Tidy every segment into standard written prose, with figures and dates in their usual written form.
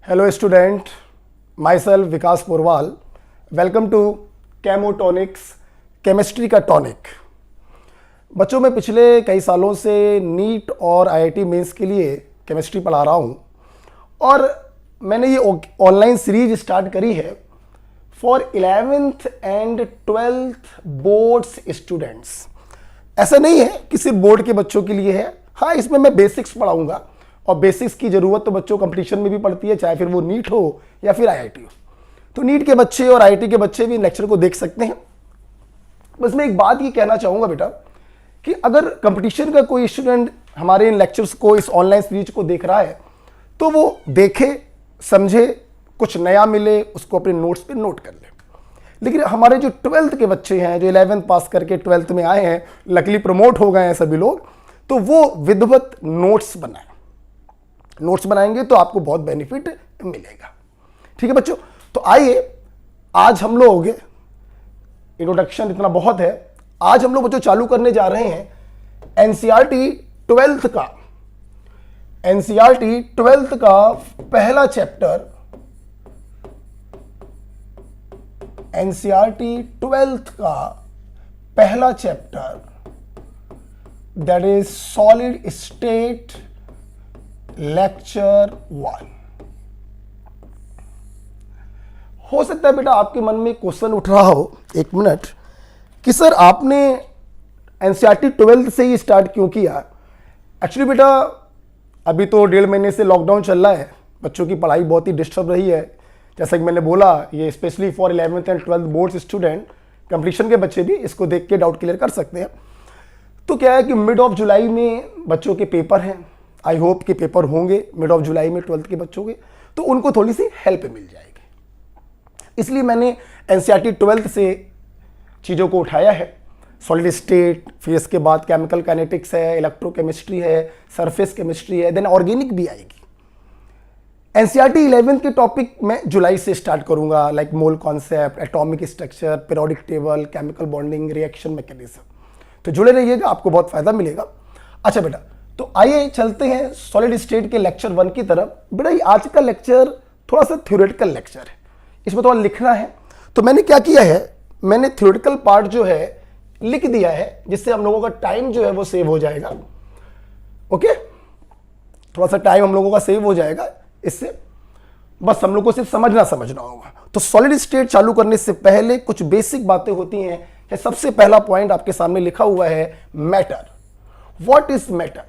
Hello student, myself Vikas Porwal. Welcome to Chemotonics, chemistry का tonic. बच्चों मैं पिछले कई सालों से नीट और आईआईटी मेंस के लिए केमिस्ट्री पढ़ा रहा हूँ और मैंने ये ऑनलाइन सीरीज स्टार्ट करी है for 11th and 12th boards students. ऐसा नहीं है कि सिर्फ बोर्ड के बच्चों के लिए है। हाँ, इसमें मैं बेसिक्स पढ़ाऊंगा और बेसिक्स की ज़रूरत तो बच्चों कंपटीशन में भी पड़ती है, चाहे फिर वो नीट हो या फिर आईआईटी हो। तो नीट के बच्चे और आईआईटी के बच्चे भी इन लेक्चर को देख सकते हैं। बस मैं एक बात ये कहना चाहूँगा बेटा कि अगर कंपटीशन का कोई स्टूडेंट हमारे इन लेक्चर्स को, इस ऑनलाइन सीरीज को देख रहा है तो वो देखे, समझे, कुछ नया मिले, उसको अपने नोट्स पे नोट कर ले। लेकिन हमारे जो 12th के बच्चे हैं, जो 11th पास करके 12th में आए हैं, लकीली प्रमोट हो गए हैं सभी लोग, तो वो विधिवत नोट्स बनाएं। नोट्स बनाएंगे तो आपको बहुत बेनिफिट मिलेगा। ठीक है बच्चों, तो आइए आज हम लोग, इंट्रोडक्शन इतना बहुत है, आज हम लोग बच्चों चालू करने जा रहे हैं एनसीईआरटी 12th का। एनसीईआरटी 12th का पहला चैप्टर, एनसीईआरटी 12th का पहला chapter, that is solid state lecture 1। हो सकता है बेटा आपके मन में क्वेश्चन उठ रहा हो, एक मिनट, कि सर आपने एनसीईआरटी 12th से ही स्टार्ट क्यों किया। एक्चुअली बेटा अभी तो 1.5 महीने से लॉकडाउन चल रहा है, बच्चों की पढ़ाई बहुत ही डिस्टर्ब रही है। जैसा कि मैंने बोला, ये specially for 11th and 12th boards student, competition के बच्चे भी इसको देख के डाउट क्लियर कर सकते हैं। तो क्या है कि मिड ऑफ जुलाई में बच्चों के पेपर हैं, आई होप कि पेपर होंगे मिड ऑफ जुलाई में 12th के बच्चों के, तो उनको थोड़ी सी हेल्प मिल जाएगी। इसलिए मैंने एनसीईआरटी 12th से चीज़ों को उठाया है। सॉलिड स्टेट, फिर इसके बाद केमिकल काइनेटिक्स है, इलेक्ट्रोकेमिस्ट्री है, सरफेस केमिस्ट्री है, देन ऑर्गेनिक भी आएगी। एनसीईआरटी 11th के टॉपिक मैं जुलाई से स्टार्ट करूंगा, like mole concept, atomic structure, periodic table, chemical bonding, reaction mechanism. तो जुड़े रहिएगा, आपको बहुत फायदा मिलेगा। अच्छा बेटा, तो आइए चलते हैं सॉलिड स्टेट के लेक्चर 1 की तरफ। बेटा ये आज का लेक्चर थोड़ा सा थ्योरेटिकल लेक्चर है, इसमें थोड़ा लिखना है। तो मैंने क्या किया है, मैंने थ्योरेटिकल पार्ट जो है लिख दिया है, जिससे हम लोगों का टाइम जो है वो सेव हो जाएगा। ओके, थोड़ा सा टाइम हम लोगों का सेव हो जाएगा इससे, बस हम लोग को सिर्फ समझना होगा। तो सॉलिड स्टेट चालू करने से पहले कुछ बेसिक बातें होती हैं। सबसे पहला पॉइंट आपके सामने लिखा हुआ है, मैटर। What is matter?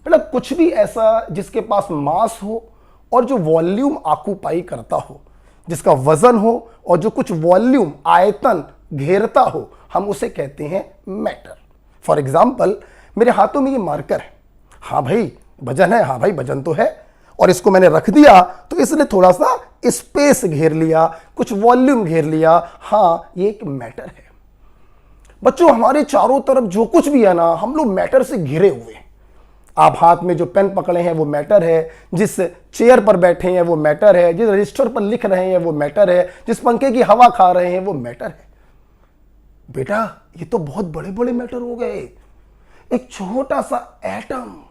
मतलब कुछ भी ऐसा जिसके पास मास हो और जो वॉल्यूम ऑक्यूपाई करता हो, जिसका वजन हो और जो कुछ वॉल्यूम, आयतन घेरता हो, हम उसे कहते हैं मैटर। फॉर एग्जाम्पल, मेरे हाथों में ये मार्कर है, हाँ भाई वजन है, हाँ भाई वजन तो है, और इसको मैंने रख दिया तो इसने थोड़ा सा स्पेस घेर लिया, कुछ वॉल्यूम घेर लिया, हाँ ये एक मैटर है। बच्चों हमारे चारों तरफ जो कुछ भी है ना, हम लोग मैटर से घिरे हुए हैं। आप हाथ में जो पेन पकड़े हैं वो मैटर है, जिस चेयर पर बैठे हैं वो मैटर है, जिस रजिस्टर पर लिख रहे हैं वो मैटर है, जिस पंखे की हवा खा रहे हैं वो मैटर है। बेटा ये तो बहुत बड़े बड़े मैटर हो गए। एक छोटा सा एटम,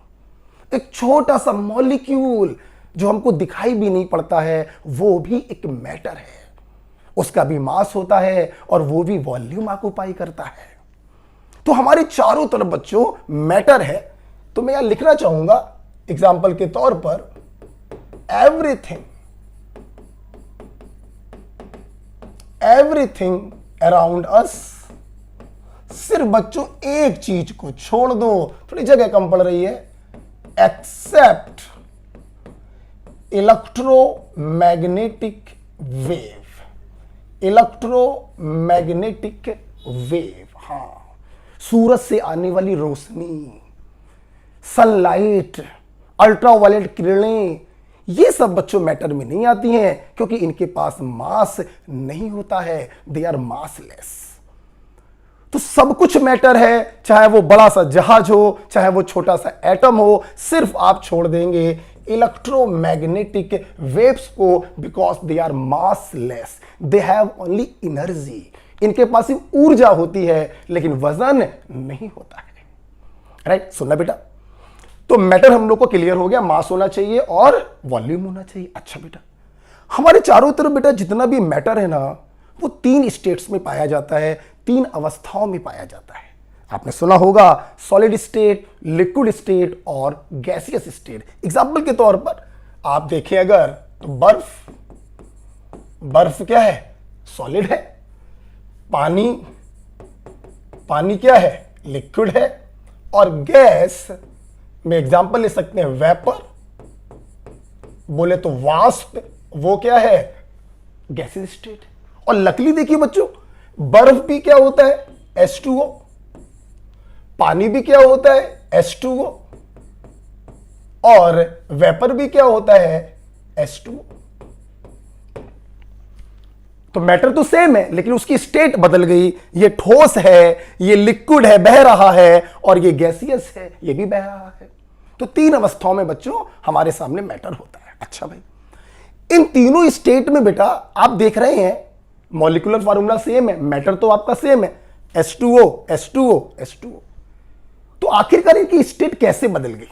एक छोटा सा मॉलिक्यूल जो हमको दिखाई भी नहीं पड़ता है, वो भी एक मैटर है। उसका भी मास होता है और वो भी वॉल्यूम ऑक्यूपाई करता है। तो हमारे चारों तरफ बच्चों मैटर है। तो मैं यहां लिखना चाहूंगा एग्जाम्पल के तौर पर, एवरीथिंग अराउंड अस। सिर्फ बच्चों एक चीज को छोड़ दो, थोड़ी जगह कम पड़ रही है, except electromagnetic wave. Electromagnetic wave, हाँ, सूरज से आने वाली रोशनी, सनलाइट, अल्ट्रावायलेट किरणें, ये सब बच्चों मैटर में नहीं आती हैं, क्योंकि इनके पास मास नहीं होता है, दे आर मासलेस। तो सब कुछ मैटर है, चाहे वो बड़ा सा जहाज हो, चाहे वो छोटा सा एटम हो, सिर्फ आप छोड़ देंगे इलेक्ट्रोमैग्नेटिक वेव्स को, because they are massless, they have only energy. इनके पास सिर्फ ऊर्जा होती है लेकिन वजन नहीं होता है। राइट, सुनना बेटा। तो मैटर हम लोग को क्लियर हो गया, मास होना चाहिए और वॉल्यूम होना चाहिए। अच्छा बेटा, हमारे चारों तरफ बेटा जितना भी मैटर है ना, वो 3 स्टेट्स में पाया जाता है, 3 अवस्थाओं में पाया जाता है। आपने सुना होगा सॉलिड स्टेट, लिक्विड स्टेट और गैसियस स्टेट। एग्जाम्पल के तौर पर आप देखें अगर, तो बर्फ क्या है? सॉलिड है। पानी क्या है? लिक्विड है। और गैस में एग्जाम्पल ले सकते हैं वेपर, बोले तो वाष्प, वो क्या है? Gaseous state. और लकली देखिए बच्चों, बर्फ भी क्या होता है? H2O। पानी भी क्या होता है? H2O। और वेपर भी क्या होता है? H2O। तो मैटर तो सेम है, लेकिन उसकी स्टेट बदल गई। ये ठोस है, ये लिक्विड है, बह रहा है, और ये गैसियस है, ये भी बह रहा है। तो 3 अवस्थाओं में बच्चों हमारे सामने मैटर होता है। अच्छा भाई, इन तीनों स्टेट में बेटा आप देख रहे हैं मॉलिक्यूलर फार्मूला सेम है, मैटर तो आपका सेम है, H2O H2O H2O। तो आखिरकार इनकी स्टेट कैसे बदल गई?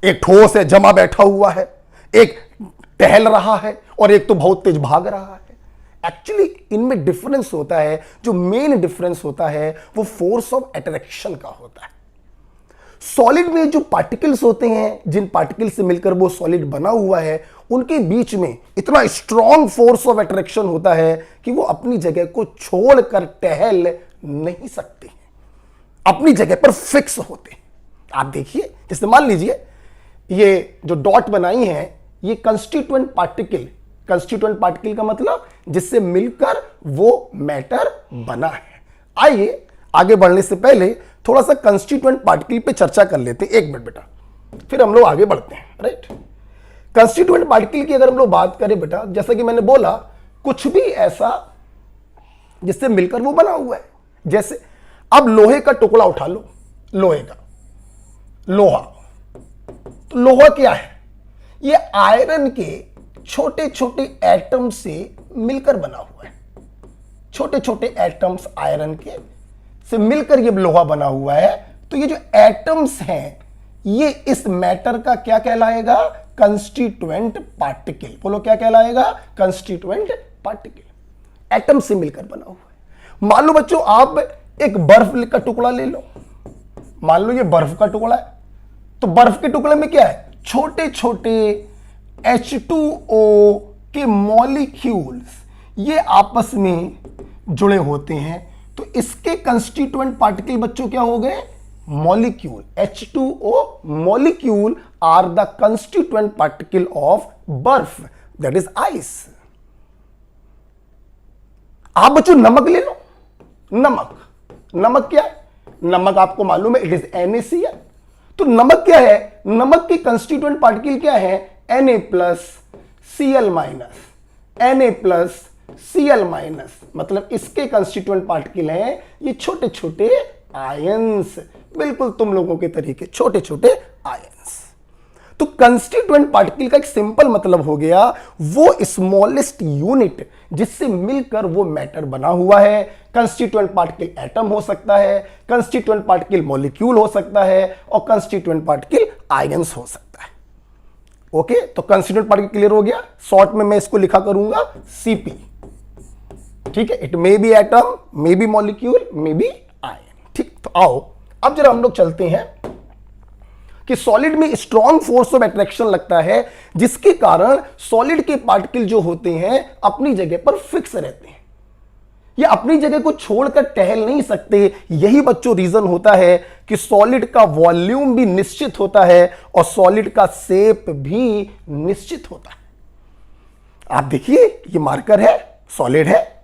एक ठोस है, जमा बैठा हुआ है, एक टहल रहा है, और एक तो बहुत तेज भाग रहा है। एक्चुअली इनमें डिफरेंस होता है, जो मेन डिफरेंस होता है वो फोर्स ऑफ अट्रैक्शन का होता है। सॉलिड में जो पार्टिकल्स होते हैं, जिन पार्टिकल से मिलकर वो सॉलिड बना हुआ है, उनके बीच में इतना स्ट्रॉन्ग फोर्स ऑफ अट्रैक्शन होता है कि वो अपनी जगह को छोड़कर टहल नहीं सकते हैं, अपनी जगह पर फिक्स होते हैं। आप देखिए, जैसे मान लीजिए ये जो डॉट बनाई है, ये कंस्टिट्यूएंट पार्टिकल का मतलब जिससे मिलकर वो मैटर बना है। आइए आगे बढ़ने से पहले थोड़ा सा कंस्टिट्यूएंट पार्टिकल पे चर्चा कर लेते हैं। 1 मिनट बेटा, फिर हम लोग आगे बढ़ते हैं। राइट, कंस्टिट्यूएंट पार्टिकल की अगर हम लोग बात करें बेटा, जैसा कि मैंने बोला, कुछ भी ऐसा जिससे मिलकर वो बना हुआ है। जैसे अब लोहे का टुकड़ा उठा लो, लोहा, तो लोहा क्या है? ये आयरन के छोटे छोटे एटम से मिलकर बना हुआ है। छोटे छोटे एटम्स आयरन के से मिलकर ये लोहा बना हुआ है। तो ये जो एटम्स हैं, ये इस मैटर का क्या कहलाएगा? Constituent particle. बोलो क्या कहलाएगा? Constituent particle. एटम से मिलकर बना हुआ है। मान लो बच्चों, आप एक बर्फ का टुकड़ा ले लो, मान लो ये बर्फ का टुकड़ा है, तो बर्फ के टुकड़े में क्या है? छोटे छोटे H2O के मॉलिक्यूल्स ये आपस में जुड़े होते हैं। तो इसके कंस्टिट्यूएंट पार्टिकल बच्चों क्या हो गए? Molecule. H2O molecule are the constituent particle of बर्फ, दैट इज आइस। आप बच्चों नमक ले लो, नमक क्या है? नमक आपको मालूम है, इट इज NaCl। तो नमक क्या है? नमक के कंस्टिट्यूएंट पार्टिकल क्या है? Na+Cl-, Na+Cl-, मतलब इसके कंस्टिट्यूएंट पार्टिकल हैं ये छोटे छोटे आयंस, बिल्कुल तुम लोगों के तरीके छोटे छोटे आयंस। तो कंस्टिट्यूएंट पार्टिकल का एक सिंपल मतलब हो गया वो स्मॉलेस्ट यूनिट जिससे मिलकर वो मैटर बना हुआ है। कंस्टिट्यूएंट पार्टिकल एटम हो सकता है, कंस्टिट्यूएंट पार्टिकल मॉलिक्यूल हो सकता है, और कंस्टिट्यूएंट पार्टिकल आयंस हो सकता है। ओके, तो कंस्टिट्यूएंट पार्टिकल क्लियर हो गया। शॉर्ट में मैं इसको लिखा करूंगा CP। ठीक है, it may be atom, may be molecule, may be ion. ठीक, तो आओ अब जरा हम लोग चलते हैं कि सॉलिड में स्ट्रॉन्ग फोर्स ऑफ अट्रैक्शन लगता है, जिसके कारण सॉलिड के पार्टिकल जो होते हैं अपनी जगह पर फिक्स रहते हैं, ये अपनी जगह को छोड़कर टहल नहीं सकते। यही बच्चों रीजन होता है कि सॉलिड का वॉल्यूम भी निश्चित होता है और सॉलिड का शेप भी निश्चित होता है। आप देखिए, ये मार्कर है, सॉलिड है,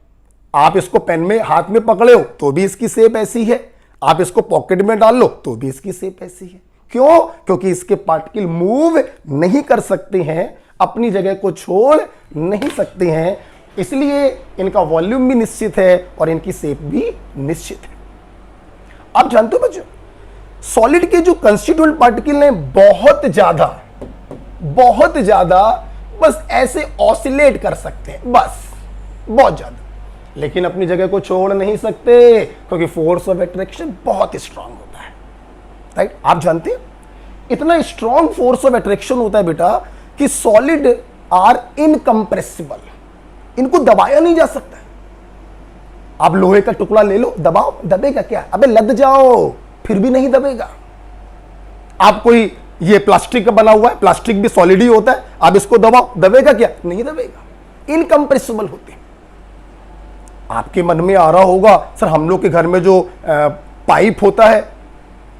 आप इसको पेन में हाथ में पकड़े हो तो भी इसकी शेप ऐसी है, आप इसको पॉकेट में डाल लो तो भी इसकी शेप ऐसी है। क्यों? क्योंकि इसके पार्टिकल मूव नहीं कर सकते हैं, अपनी जगह को छोड़ नहीं सकते हैं, इसलिए इनका वॉल्यूम भी निश्चित है और इनकी शेप भी निश्चित है। आप जानते हो बच्चों, सॉलिड के जो कंस्टिट्यूएंट पार्टिकल हैं बहुत ज्यादा बस ऐसे ऑसिलेट कर सकते हैं, बस बहुत ज्यादा, लेकिन अपनी जगह को छोड़ नहीं सकते क्योंकि फोर्स ऑफ अट्रैक्शन बहुत स्ट्रांग होता है। राइट, आप जानते हैं इतना स्ट्रांग फोर्स ऑफ अट्रैक्शन होता है बेटा कि सॉलिड आर इनकम्प्रेसिबल, इनको दबाया नहीं जा सकता है। आप लोहे का टुकड़ा ले लो, दबाओ, दबेगा क्या? अबे लद जाओ, फिर भी नहीं दबेगा। आप कोई ये प्लास्टिक का बना हुआ है, प्लास्टिक भी सॉलिड ही होता है, आप इसको दबाओ, दबेगा क्या? नहीं दबेगा, इनकम्प्रेसिबल होते हैं। आपके मन में आ रहा होगा सर हम लोग के घर में जो पाइप होता है,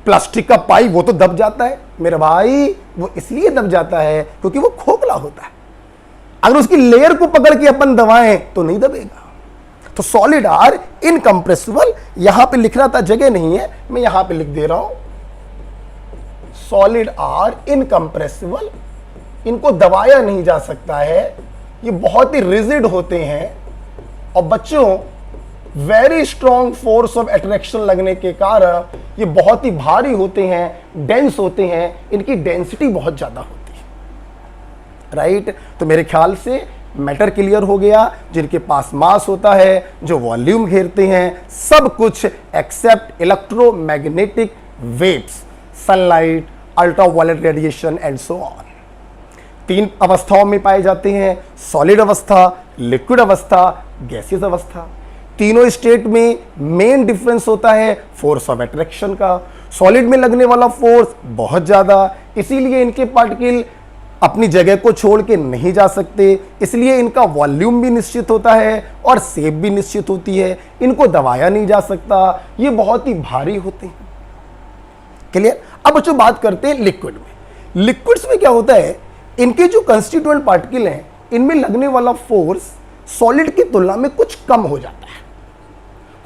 प्लास्टिक का पाइप, वो तो दब जाता है। मेरे भाई वो इसलिए दब जाता है क्योंकि वो खोखला होता है, अगर उसकी लेयर को पकड़ के अपन दबाएं तो नहीं दबेगा। तो सॉलिड आर इनकम्प्रेसिबल, यहां पे लिख रहा था, जगह नहीं है, मैं यहां पे लिख दे रहा हूं, सॉलिड आर इनकम्प्रेसिबल, इनको दबाया नहीं जा सकता है, ये बहुत ही रिजिड होते हैं। और बच्चों very strong force of attraction लगने के कारण ये बहुत ही भारी होते हैं, डेंस होते हैं, इनकी डेंसिटी बहुत ज्यादा होती है, राइट। तो मेरे ख्याल से मैटर क्लियर हो गया, जिनके पास मास होता है, जो वॉल्यूम घेरते हैं, सब कुछ except electromagnetic waves, sunlight, ultraviolet radiation and so on. 3 अवस्थाओं में पाए जाते हैं, सॉलिड अवस्था, लिक्विड अवस्था, गैसियस अवस्था। तीनों स्टेट में मेन डिफरेंस होता है फोर्स ऑफ अट्रैक्शन का। सॉलिड में लगने वाला फोर्स बहुत ज्यादा, इसीलिए इनके पार्टिकल अपनी जगह को छोड़ के नहीं जा सकते, इसलिए इनका वॉल्यूम भी निश्चित होता है और शेप भी निश्चित होती है, इनको दबाया नहीं जा सकता, ये बहुत ही भारी होते हैं। क्लियर? अब बच्चों बात करते हैं लिक्विड में। लिक्विड्स में क्या होता है, इनके जो कंस्टिट्यूएंट पार्टिकल हैं, इनमें लगने वाला फोर्स सॉलिड की तुलना में कुछ कम हो जाता है।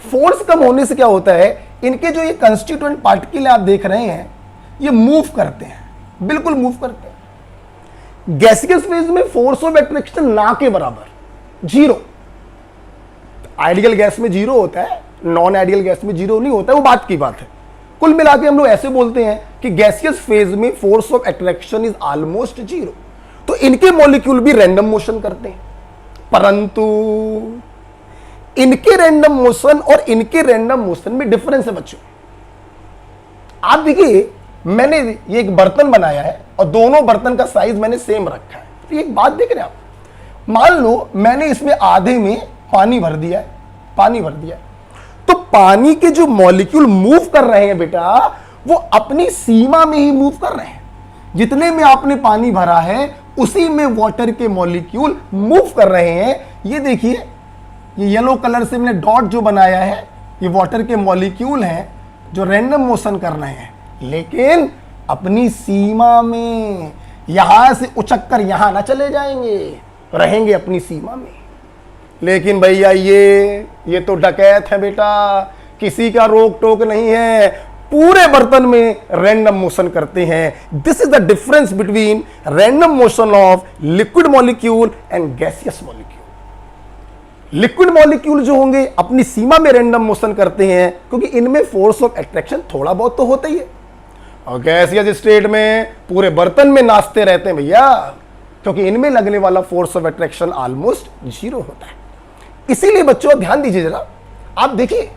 फोर्स कम होने से क्या होता है, इनके जो ये कंस्टिट्यूएंट पार्टिकल आप देख रहे हैं, ये मूव करते हैं, बिल्कुल मूव करते हैं। गैसियस फेज में फोर्स ऑफ अट्रैक्शन ना के बराबर, 0। आइडियल गैस में 0 होता है, नॉन आइडियल गैस में 0 नहीं होता है, वो बात की बात है। कुल मिला के हम लोग ऐसे बोलते हैं कि गैसियस फेज में force of attraction is almost 0। तो इनके मॉलिक्यूल भी रैंडम मोशन करते हैं, परंतु इनके रैंडम मोशन और इनके रैंडम मोशन में डिफरेंस है बच्चों। आप देखिए, मैंने ये एक बर्तन बनाया है और दोनों बर्तन का साइज मैंने सेम रखा है। तो एक बात देख रहे हैं आप, मान लो मैंने इसमें आधे में पानी भर दिया है, पानी भर दिया है, तो पानी के जो मॉलिक्यूल मूव कर रहे हैं बेटा, वो अपनी सीमा में ही मूव कर रहे हैं। जितने में आपने पानी भरा है उसी में वाटर के मॉलिक्यूल मूव कर रहे हैं। ये देखिए, ये येलो कलर से मैंने डॉट जो बनाया है, ये वाटर के मॉलिक्यूल हैं जो रैंडम मोशन कर रहे हैं, लेकिन अपनी सीमा में। यहां से उचक कर यहां ना चले जाएंगे, रहेंगे अपनी सीमा में। लेकिन भैया ये तो डकैत है बेटा, किसी का रोक टोक नहीं है, पूरे बर्तन में रैंडम मोशन करते हैं। This is the difference between random motion of liquid molecule and gaseous molecule. Liquid molecule जो होंगे अपनी सीमा में रैंडम मोशन करते हैं, क्योंकि इनमें फोर्स ऑफ अट्रैक्शन थोड़ा बहुत तो होता ही है, और गैसियस स्टेट में पूरे बर्तन में नाचते रहते हैं भैया, क्योंकि इनमें लगने वाला फोर्स ऑफ अट्रैक्शन ऑलमोस्ट 0 होता है। इसीलिए बच्चों ध्यान दीजिए जरा, आप देखिए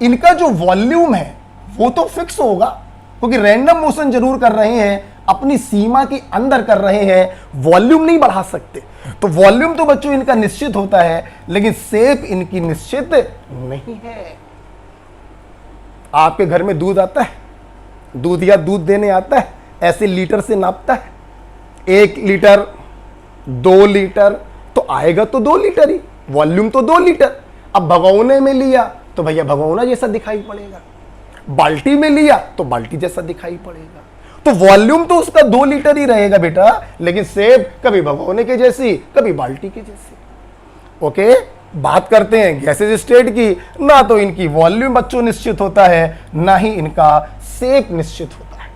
इनका जो वॉल्यूम है वो तो फिक्स होगा, क्योंकि रैंडम मोशन जरूर कर रहे हैं, अपनी सीमा के अंदर कर रहे हैं, वॉल्यूम नहीं बढ़ा सकते। तो वॉल्यूम तो बच्चों इनका निश्चित होता है, लेकिन शेप इनकी निश्चित नहीं है। आपके घर में दूध आता है, दूध या दूध देने आता है, ऐसे लीटर से नापता है, 1 लीटर 2 लीटर, तो आएगा तो 2 लीटर ही, वॉल्यूम तो 2 लीटर। अब भगोने में लिया तो भैया भगोना जैसा दिखाई पड़ेगा, बाल्टी में लिया तो बाल्टी जैसा दिखाई पड़ेगा। तो वॉल्यूम तो उसका 2 लीटर ही रहेगा बेटा, लेकिन शेप कभी भगोने के जैसी, कभी बाल्टी के जैसी। ओके, बात करते हैं गैसेस स्टेट की। ना तो इनकी वॉल्यूम बच्चों निश्चित होता है, ना ही इनका शेप निश्चित होता है।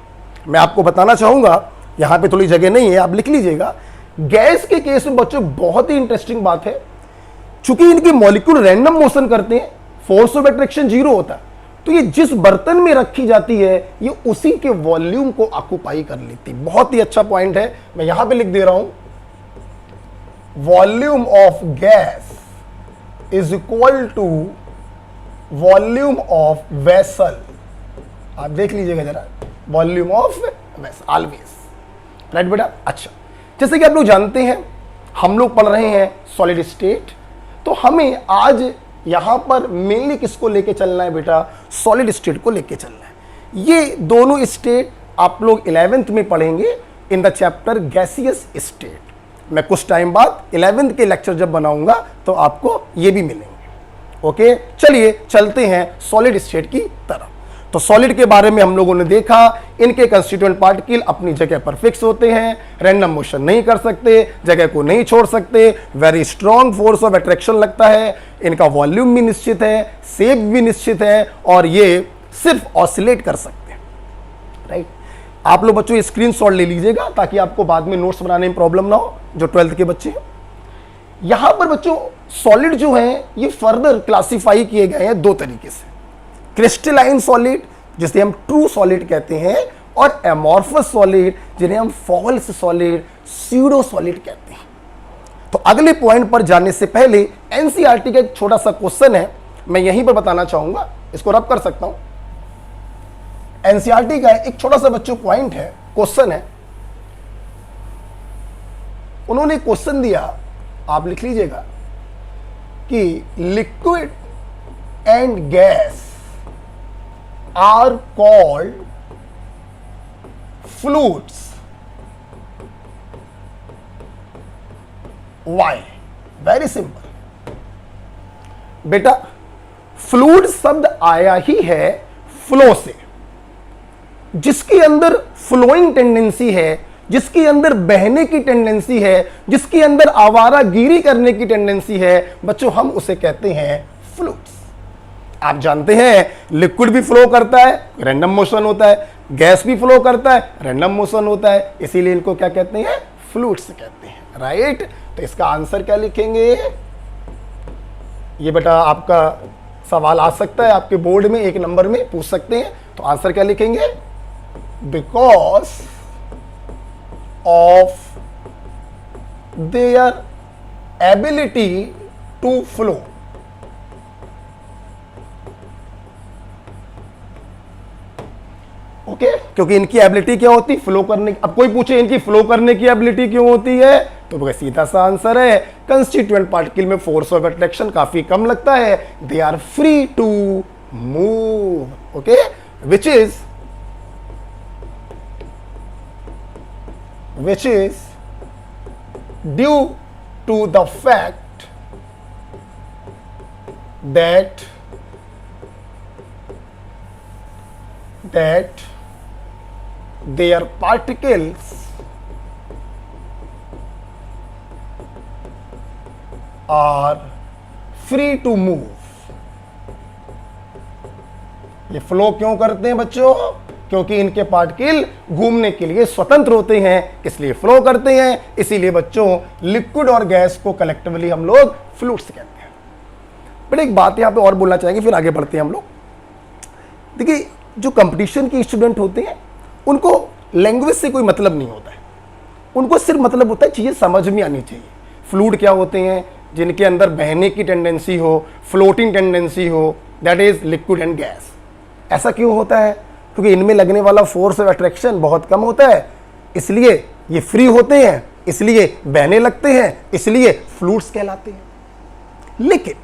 मैं आपको बताना चाहूंगा, यहां पे थोड़ी जगह नहीं है, आप लिख लीजिएगा। गैस के केस में बच्चों बहुत ही इंटरेस्टिंग बात है, चूंकि इनके मॉलिक्यूल रैंडम मोशन करते हैं, फोर्स ऑफ अट्रैक्शन 0 होता है, तो ये जिस बर्तन में रखी जाती है ये उसी के वॉल्यूम को ऑक्युपाई कर लेती है। बहुत ही अच्छा पॉइंट है, मैं यहां पे लिख दे रहा हूं, volume of gas is equal to volume of vessel. आप देख लीजिएगा जरा, volume of vessel always, right बेटा। अच्छा, जैसे कि आप लोग जानते हैं, हम लोग पढ़ रहे हैं सॉलिड स्टेट, तो हमें आज यहां पर मेनली किसको लेके चलना है बेटा? सॉलिड स्टेट को लेके चलना है। ये दोनों स्टेट आप लोग 11th में पढ़ेंगे in the chapter gaseous state. मैं कुछ टाइम बाद 11th के लेक्चर जब बनाऊंगा तो आपको ये भी मिलेंगे। ओके, चलिए चलते हैं सॉलिड स्टेट की तरफ। तो सॉलिड के बारे में हम लोगों ने देखा, इनके कंस्टिट्यूएंट पार्टिकल अपनी जगह पर फिक्स होते हैं, रैंडम मोशन नहीं कर सकते, जगह को नहीं छोड़ सकते, very strong force of attraction लगता है, इनका वॉल्यूम भी निश्चित है, शेप भी निश्चित है, और ये सिर्फ ऑसिलेट कर सकते हैं। राइट, आप लोग बच्चों स्क्रीनशॉट ले लीजिएगा ताकि आपको बाद में नोट्स बनाने में प्रॉब्लम ना हो, जो 12th के बच्चे हैं। यहां पर बच्चों सॉलिड जो है ये फर्दर क्लासिफाई किए गए हैं 2 तरीके से, क्रिस्टलाइन सॉलिड जिसे हम ट्रू सॉलिड कहते हैं, और एमॉर्फस सॉलिड जिन्हें हम फॉल्स सॉलिड, स्यूडो सॉलिड कहते हैं। तो अगले पॉइंट पर जाने से पहले एनसीईआरटी का एक छोटा सा क्वेश्चन है, मैं यहीं पर बताना चाहूंगा, इसको रब कर सकता हूं। एनसीईआरटी का एक छोटा सा बच्चों पॉइंट है, क्वेश्चन है, उन्होंने क्वेश्चन दिया, आप लिख लीजिएगा कि liquid and gas are called fluids, why? Very simple बेटा, फ्लूइड शब्द आया ही है फ्लो से, जिसके अंदर फ्लोइंग टेंडेंसी है, जिसके अंदर बहने की टेंडेंसी है, जिसके अंदर आवारागिरी करने की टेंडेंसी है, बच्चों हम उसे कहते हैं फ्लूइड्स। आप जानते हैं लिक्विड भी फ्लो करता है, रैंडम मोशन होता है, गैस भी फ्लो करता है, रैंडम मोशन होता है, इसीलिए इनको क्या कहते हैं? फ्लूइड्स कहते हैं। राइट, तो इसका आंसर क्या लिखेंगे? ये बेटा आपका सवाल आ सकता है, आपके बोर्ड में 1 नंबर में पूछ सकते हैं, तो आंसर क्या लिखेंगे? Because of their ability to flow. Okay, क्योंकि इनकी एबिलिटी क्या होती? फ्लो करने की। अब कोई पूछे इनकी फ्लो करने की एबिलिटी क्यों होती है, तो सीधा सा आंसर है कंस्टिट्यूएंट पार्टिकल में फोर्स ऑफ अट्रैक्शन काफी कम लगता है, they are free to move. Okay, which is due to the fact that their particles are free to move। ये फ्लो क्यों करते हैं बच्चों? क्योंकि इनके पार्टिकल घूमने के लिए स्वतंत्र होते हैं, इसलिए फ्लो करते हैं। इसीलिए बच्चों लिक्विड और गैस को कलेक्टिवली हम लोग फ्लूइड्स कहते हैं। बट एक बात यहां पे और बोलना चाहेंगे, फिर आगे बढ़ते हैं हम लोग। देखिए, जो कंपटीशन के स्टूडेंट होते हैं उनको लैंग्वेज से कोई मतलब नहीं होता है, उनको सिर्फ मतलब होता है चीजें समझ में आनी चाहिए। फ्लूइड क्या होते हैं? जिनके अंदर बहने की टेंडेंसी हो, फ्लोटिंग टेंडेंसी हो, that is liquid and gas. ऐसा क्यों होता है? क्योंकि इनमें लगने वाला फोर्स ऑफ अट्रैक्शन बहुत कम होता है, इसलिए ये फ्री होते हैं, इसलिए बहने लगते हैं, इसलिए फ्लूइड्स कहलाते हैं। लेकिन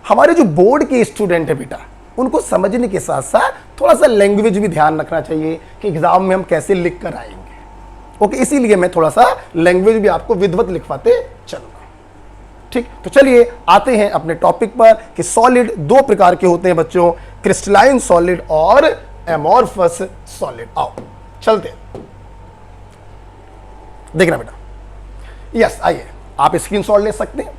हमारे जो बोर्ड के स्टूडेंट है बेटा, उनको समझने के साथ साथ थोड़ा सा लैंग्वेज भी ध्यान रखना चाहिए कि एग्जाम में हम कैसे लिख कर आएंगे। ओके, इसीलिए मैं थोड़ा सा लैंग्वेज भी आपको विधिवत लिखवाते चलूंगा। ठीक, तो चलिए आते हैं अपने टॉपिक पर कि सॉलिड 2 प्रकार के होते हैं बच्चों, क्रिस्टलाइन सॉलिड और एमॉर्फस सॉलिड। आओ चलते हैं, देखना बेटा। यस, आइए, आप स्क्रीनशॉट ले सकते हैं।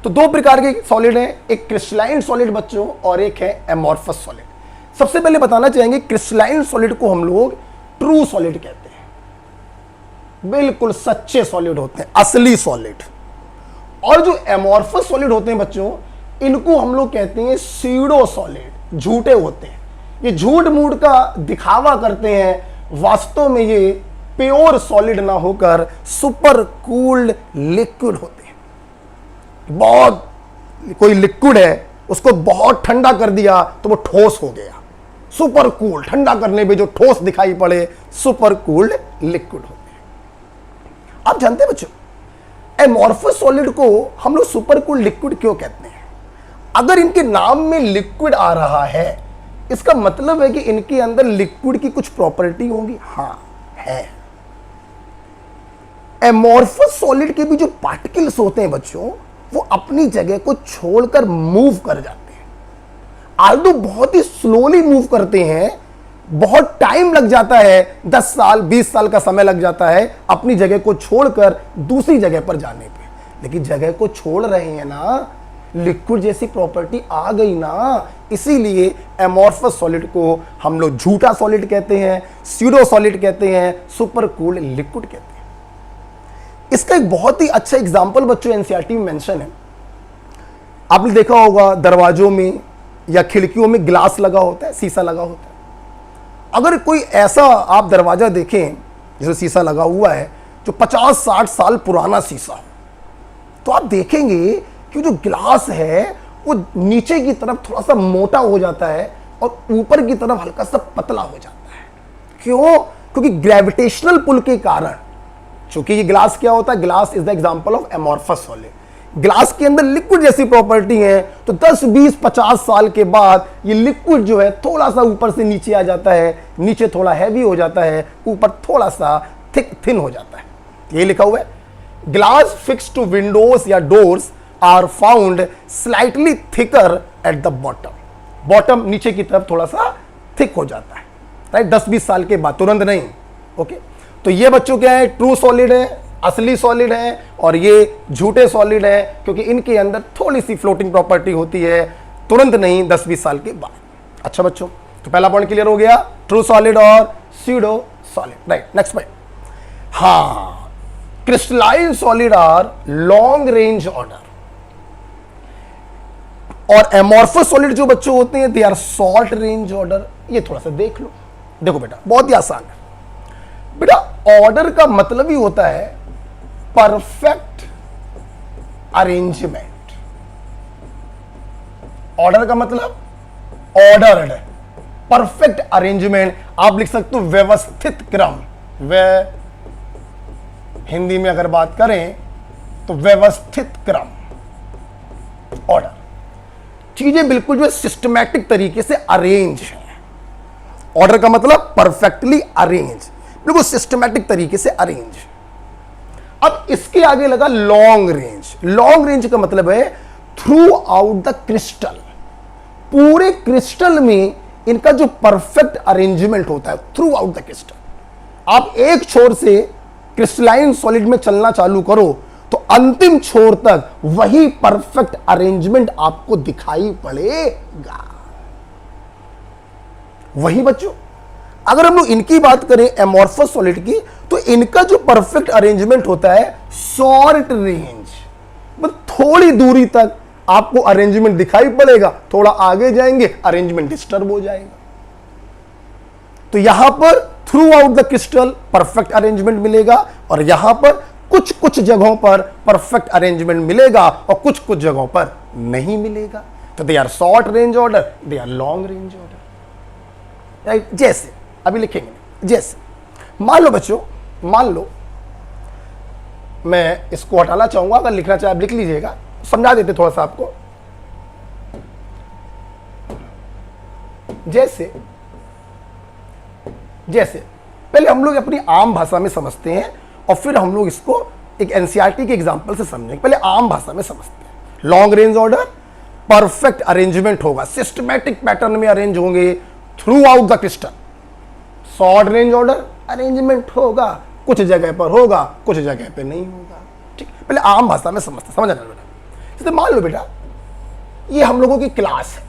तो 2 प्रकार के सॉलिड हैं, एक क्रिस्टलाइन सॉलिड बच्चों और एक है एमॉर्फस सॉलिड। सबसे पहले बताना चाहेंगे क्रिस्टलाइन सॉलिड को हम लोग ट्रू सॉलिड कहते हैं, बिल्कुल सच्चे सॉलिड होते हैं, असली सॉलिड। और जो एमॉर्फस सॉलिड होते हैं बच्चों, इनको हम लोग कहते हैं स्यूडो सॉलिड, झूठे होते हैं, ये झूठ मूठ का दिखावा करते हैं, वास्तव में ये प्योर सॉलिड ना होकर सुपर कूल्ड लिक्विड होते हैं। बहुत कोई लिक्विड है, उसको बहुत ठंडा कर दिया तो वो ठोस हो गया, सुपर कूल। ठंडा करने पे जो ठोस दिखाई पड़े, सुपर कूल्ड लिक्विड होते हैं। आप जानते हैं बच्चों, एमॉर्फस सॉलिड को हम लोग सुपर कूल्ड लिक्विड क्यों कहते हैं? अगर इनके नाम में लिक्विड आ रहा है, इसका मतलब है कि इनके अंदर लिक्विड की कुछ प्रॉपर्टी होंगी। हां, है। एमॉर्फस सॉलिड के भी जो पार्टिकल्स होते हैं बच्चों, वो अपनी जगह को छोड़कर मूव कर जाते हैं। आल्दो बहुत ही स्लोली मूव करते हैं, बहुत टाइम लग जाता है, 10 साल 20 साल का समय लग जाता है अपनी जगह को छोड़कर दूसरी जगह पर जाने पे, लेकिन जगह को छोड़ रहे हैं ना, लिक्विड जैसी प्रॉपर्टी आ गई ना, इसीलिए एमॉर्फस सॉलिड को हम लोग झूठा सॉलिड कहते हैं, स्यूडो सॉलिड कहते हैं, सुपर कूल्ड लिक्विड कहते हैं। इसका एक बहुत ही अच्छा एग्जांपल बच्चों एनसीईआरटी में मेंशन है। आपने देखा होगा दरवाजों में या खिड़कियों में ग्लास लगा होता है, शीशा लगा होता है। अगर कोई ऐसा आप दरवाजा देखें जिसमें शीशा लगा हुआ है जो 50-60 साल पुराना शीशा हो, तो आप देखेंगे कि जो ग्लास है वो नीचे की तरफ थोड़ा सा मोटा हो जाता है और ऊपर की तरफ हल्का सा पतला हो जाता है। क्यों? क्योंकि ग्रेविटेशनल पुल के कारण। चूंकि ये ग्लास क्या होता है, glass is the example of amorphous solid. Glass के अंदर लिक्विड जैसी प्रॉपर्टी है, तो 10, 20, 50 साल के बाद ये लिक्विड जो है थोड़ा सा ऊपर से नीचे आ जाता है, नीचे थोड़ा हैवी हो जाता है, ऊपर थोड़ा सा थिन हो जाता है। ये लिखा हुआ है, ग्लास फिक्स टू विंडोज या doors are found slightly thicker at the bottom. Bottom नीचे की तरफ थोड़ा सा थिक हो जाता है, राइट, 10-20 साल के बाद, तुरंत नहीं। ओके, तो ये बच्चों क्या है, ट्रू सॉलिड है, असली सॉलिड है, और ये झूठे सॉलिड है, क्योंकि इनके अंदर थोड़ी सी फ्लोटिंग प्रॉपर्टी होती है, तुरंत नहीं, 10-20 साल के बाद। अच्छा बच्चों, तो पहला पॉइंट क्लियर हो गया, ट्रू सॉलिड और pseudo solid, right. Next point, हाँ, crystalline solid are long range order, और एमॉर्फस सॉलिड जो बच्चों होते हैं they are short range order. ये थोड़ा सा देख लो, देखो बेटा, बहुत ही आसान है बेटा। ऑर्डर का मतलब ही होता है परफेक्ट अरेंजमेंट। ऑर्डर का मतलब ऑर्डर्ड, परफेक्ट अरेंजमेंट। आप लिख सकते हो व्यवस्थित क्रम। हिंदी में अगर बात करें तो व्यवस्थित क्रम, ऑर्डर। चीजें बिल्कुल जो सिस्टमैटिक तरीके से अरेंज है। ऑर्डर का मतलब परफेक्टली अरेंज, बिल्कुल सिस्टमैटिक तरीके से अरेंज। अब इसके आगे लगा लॉन्ग रेंज। लॉन्ग रेंज का मतलब है थ्रू आउट द क्रिस्टल, पूरे क्रिस्टल में इनका जो परफेक्ट अरेंजमेंट होता है थ्रू आउट द क्रिस्टल। आप एक छोर से क्रिस्टलाइन सॉलिड में चलना चालू करो तो अंतिम छोर तक वही परफेक्ट अरेंजमेंट आपको दिखाई पड़ेगा। वही बच्चों, अगर हम लोग इनकी बात करें एमॉर्फस सॉलिड की, तो इनका जो परफेक्ट अरेंजमेंट होता है शॉर्ट रेंज, मतलब थोड़ी दूरी तक आपको अरेंजमेंट दिखाई पड़ेगा, थोड़ा आगे जाएंगे अरेंजमेंट डिस्टर्ब हो जाएगा। तो यहां पर through out the crystal perfect arrangement मिलेगा, और यहां पर कुछ कुछ जगहों पर परफेक्ट अरेंजमेंट मिलेगा और कुछ कुछ जगहों पर नहीं मिलेगा। तो they are short range order, they are long range order, right. जैसे अभी लिखेंगे, जैसे मान लो बच्चों, मान लो मैं इसको हटाना चाहूंगा, अगर लिखना चाहे आप लिख लीजिएगा, समझा देते थोड़ा सा आपको। जैसे जैसे पहले हम लोग अपनी आम भाषा में समझते हैं और फिर हम लोग इसको एक एनसीईआरटी के एग्जांपल से समझेंगे। पहले आम भाषा में समझते हैं। Long range order, perfect arrangement होगा, सिस्टमैटिक पैटर्न में अरेंज होंगे through out the crystal. Short range order, arrangement होगा, कुछ जगह पर होगा, कुछ जगह पे नहीं होगा। ठीक, पहले आम भाषा में समझते, समझ आना बेटा। जैसे मान लो बेटा, ये हम लोगों की क्लास है।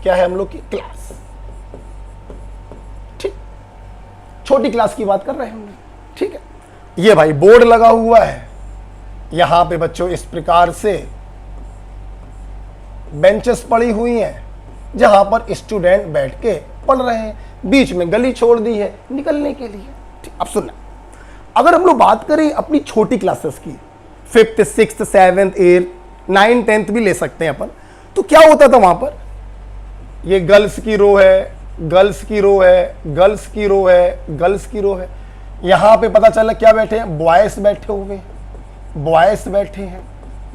क्या है? हम लोग की क्लास। ठीक, छोटी क्लास की बात कर रहे हैं हम लोग। ठीक है, ये भाई बोर्ड लगा हुआ है, यहां पे बच्चों इस प्रकार से बेंचेस पड़ी हुई हैं जहां पर स्टूडेंट बैठ के पढ़ रहे हैं। बीच में गली छोड़ दी है निकलने के लिए। ठीक, अब सुनना, अगर हम लोग बात करें अपनी छोटी क्लासेस की, 5th, 6th, 7th, 8th, 9th, 10th भी ले सकते हैं अपन, तो क्या होता था वहां पर? ये गर्ल्स की रो है, गर्ल्स की रो है, गर्ल्स की रो है, गर्ल्स की रो है। यहां पे पता चला क्या बैठे हैं, बॉयज बैठे हुए हैं, बॉयज बैठे हैं,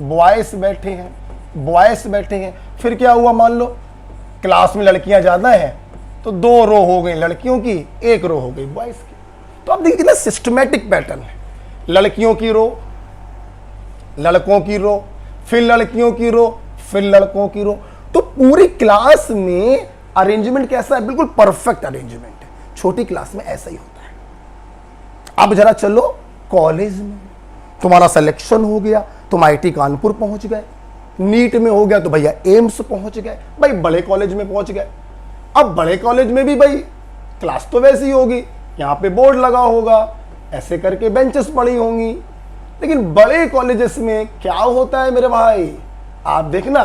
बॉयज बैठे हैं, बॉयज बैठे हैं। फिर क्या हुआ, मान लो क्लास में लड़कियां ज्यादा हैं तो 2 रो हो गई लड़कियों की, 1 रो हो गई बॉयज की। तो आप देखिए कितना सिस्टमैटिक पैटर्न है, लड़कियों की रो, लड़कों की रो, फिर लड़कियों की रो, फिर लड़कों की रो। तो पूरी क्लास में अरेंजमेंट कैसा है, बिल्कुल परफेक्ट अरेंजमेंट है। छोटी क्लास में ऐसा ही होता है। अब जरा चलो कॉलेज में, तुम्हारा सिलेक्शन हो गया, तुम आईटी कानपुर पहुंच गए, नीट में हो गया तो भैया एम्स पहुंच गए, भाई बड़े कॉलेज में पहुंच गए। अब बड़े कॉलेज में भी भाई क्लास तो वैसी होगी, यहां पे बोर्ड लगा होगा, ऐसे करके बेंचेस पड़ी होंगी। लेकिन बड़े कॉलेजेस में क्या होता है मेरे भाई, आप देखना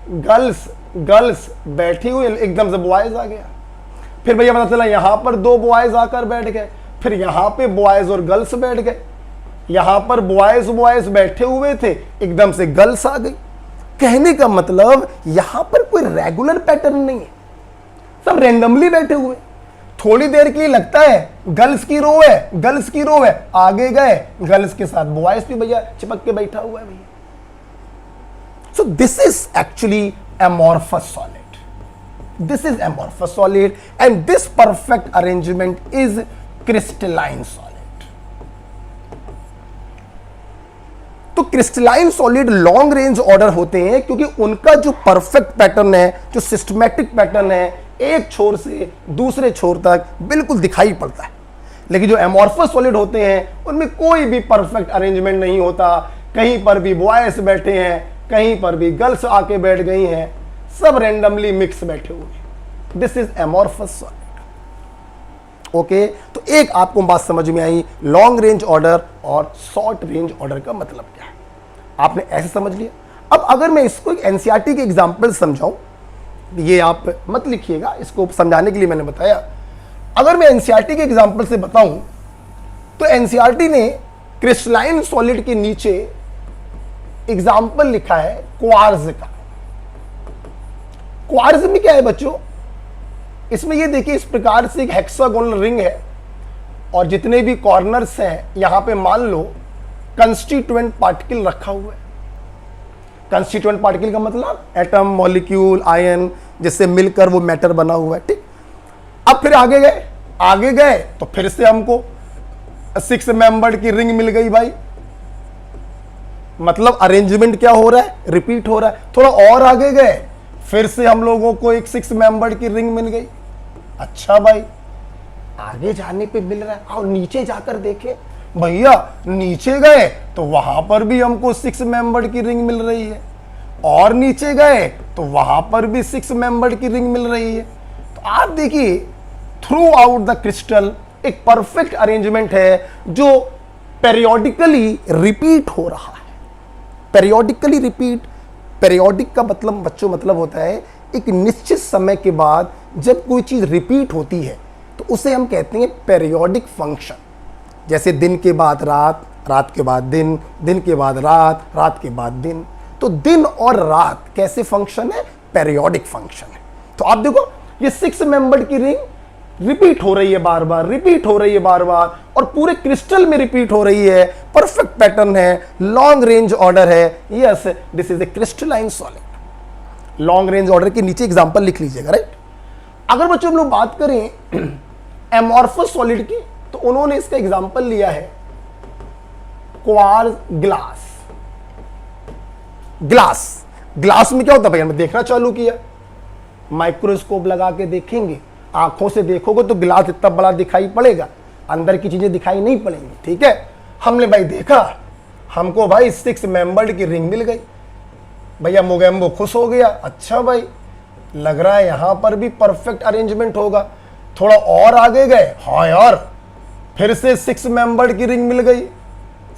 गर्ल्स गर्ल्स बैठी हुई, एकदम से बॉयज आ गया। फिर भैया पता चला यहां पर 2 बॉयज आकर बैठ गए, फिर यहां पे बॉयज और गर्ल्स बैठ गए, यहां पर बॉयज बॉयज बैठे हुए थे, एकदम से गर्ल्स आ गई। कहने का मतलब यहां पर कोई रेगुलर पैटर्न नहीं है, सब रैंडमली बैठे हुए। थोड़ी देर के लिए लगता है गर्ल्स की रो है, गर्ल्स की रो है, आगे गए गर्ल्स के साथ बॉयज भी भैया चिपक के बैठा हुआ है भैया। So this is actually amorphous solid. This is amorphous solid and this perfect arrangement is crystalline solid. तो crystalline solid long range order होते हैं क्योंकि उनका जो परफेक्ट पैटर्न है, जो सिस्टमैटिक पैटर्न है, एक छोर से दूसरे छोर तक बिल्कुल दिखाई पड़ता है। लेकिन जो एमॉर्फस सॉलिड होते हैं उनमें कोई भी परफेक्ट अरेंजमेंट नहीं होता, कहीं पर भी बॉयज बैठे हैं, कहीं पर भी गर्ल्स आके बैठ गई हैं, सब रैंडमली मिक्स बैठे हुए। This is amorphous solid. Okay, तो एक आपको बात समझ में आई, लॉन्ग रेंज ऑर्डर और शॉर्ट रेंज ऑर्डर का मतलब क्या है, आपने ऐसे समझ लिया। अब अगर मैं इसको एक एनसीईआरटी के एग्जांपल समझाऊं, ये आप मत लिखिएगा, इसको समझाने के लिए मैंने बताया। अगर मैं एनसीईआरटी के एग्जांपल से बताऊं तो एनसीईआरटी ने क्रिस्टलाइन सॉलिड के नीचे एग्जाम्पल लिखा है क्वार्ज का। क्वार्ज में क्या है बच्चों, इसमें ये देखिए इस प्रकार से एक हेक्सागोनल रिंग है और जितने भी कॉर्नर्स हैं यहां पे मान लो कंस्टिट्यूएंट पार्टिकल रखा हुआ है। कंस्टिट्यूएंट पार्टिकल का मतलब एटम, मॉलिक्यूल, आयन, जिससे मिलकर वो मैटर बना हुआ है। ठीक, अब फिर आगे गए तो फिर से हमको 6 मेंबर्ड की रिंग मिल गई भाई, मतलब अरेंजमेंट क्या हो रहा है, रिपीट हो रहा है। थोड़ा और आगे गए फिर से हम लोगों को एक 6 मेंबर्ड की रिंग मिल गई। अच्छा भाई, आगे जाने पे मिल रहा है, और नीचे जाकर देखें भैया, नीचे गए तो वहां पर भी हमको 6 मेंबर्ड की रिंग मिल रही है, और नीचे गए तो वहां पर भी 6 मेंबर्ड की रिंग मिल रही है। तो आप देखिए थ्रू आउट द क्रिस्टल एक परफेक्ट अरेंजमेंट है जो पेरियोडिकली रिपीट हो रहा है। पेरियोडिकली रिपीट, पेरियोडिक का मतलब बच्चों मतलब होता है एक निश्चित समय के बाद जब कोई चीज रिपीट होती है तो उसे हम कहते हैं पेरियोडिक फंक्शन। जैसे दिन के बाद रात, रात के बाद दिन, दिन के बाद रात, रात के बाद दिन। तो दिन और रात कैसे फंक्शन है, पेरियोडिक फंक्शन है। तो आप देखो ये 6 मेंबर्ड की रिंग रिपीट हो रही है बार बार, रिपीट हो रही है बार बार, और पूरे क्रिस्टल में रिपीट हो रही है। परफेक्ट पैटर्न है, लॉन्ग रेंज ऑर्डर है। Yes, this is a crystalline solid. Long range order के नीचे एग्जांपल लिख लीजिएगा, राइट। अगर बच्चों हम लोग बात करें एमॉर्फस सॉलिड की, तो उन्होंने इसका एग्जांपल लिया है क्वार्ज ग्लास। ग्लास में क्या होता है भाई, हमने देखना चालू किया, माइक्रोस्कोप लगा के देखेंगे, आंखों से देखोगे तो गिलास इतना बड़ा दिखाई पड़ेगा, अंदर की चीजें दिखाई नहीं पड़ेंगी। ठीक है, हमने भाई देखा, हमको भाई 6 मेंबर्ड की रिंग मिल गई। भैया मोगेम्बो खुश हो गया, अच्छा भाई लग रहा है यहां पर भी परफेक्ट अरेंजमेंट होगा। थोड़ा और आगे गए, हाँ यार फिर से 6 मेंबर्ड की रिंग मिल गई,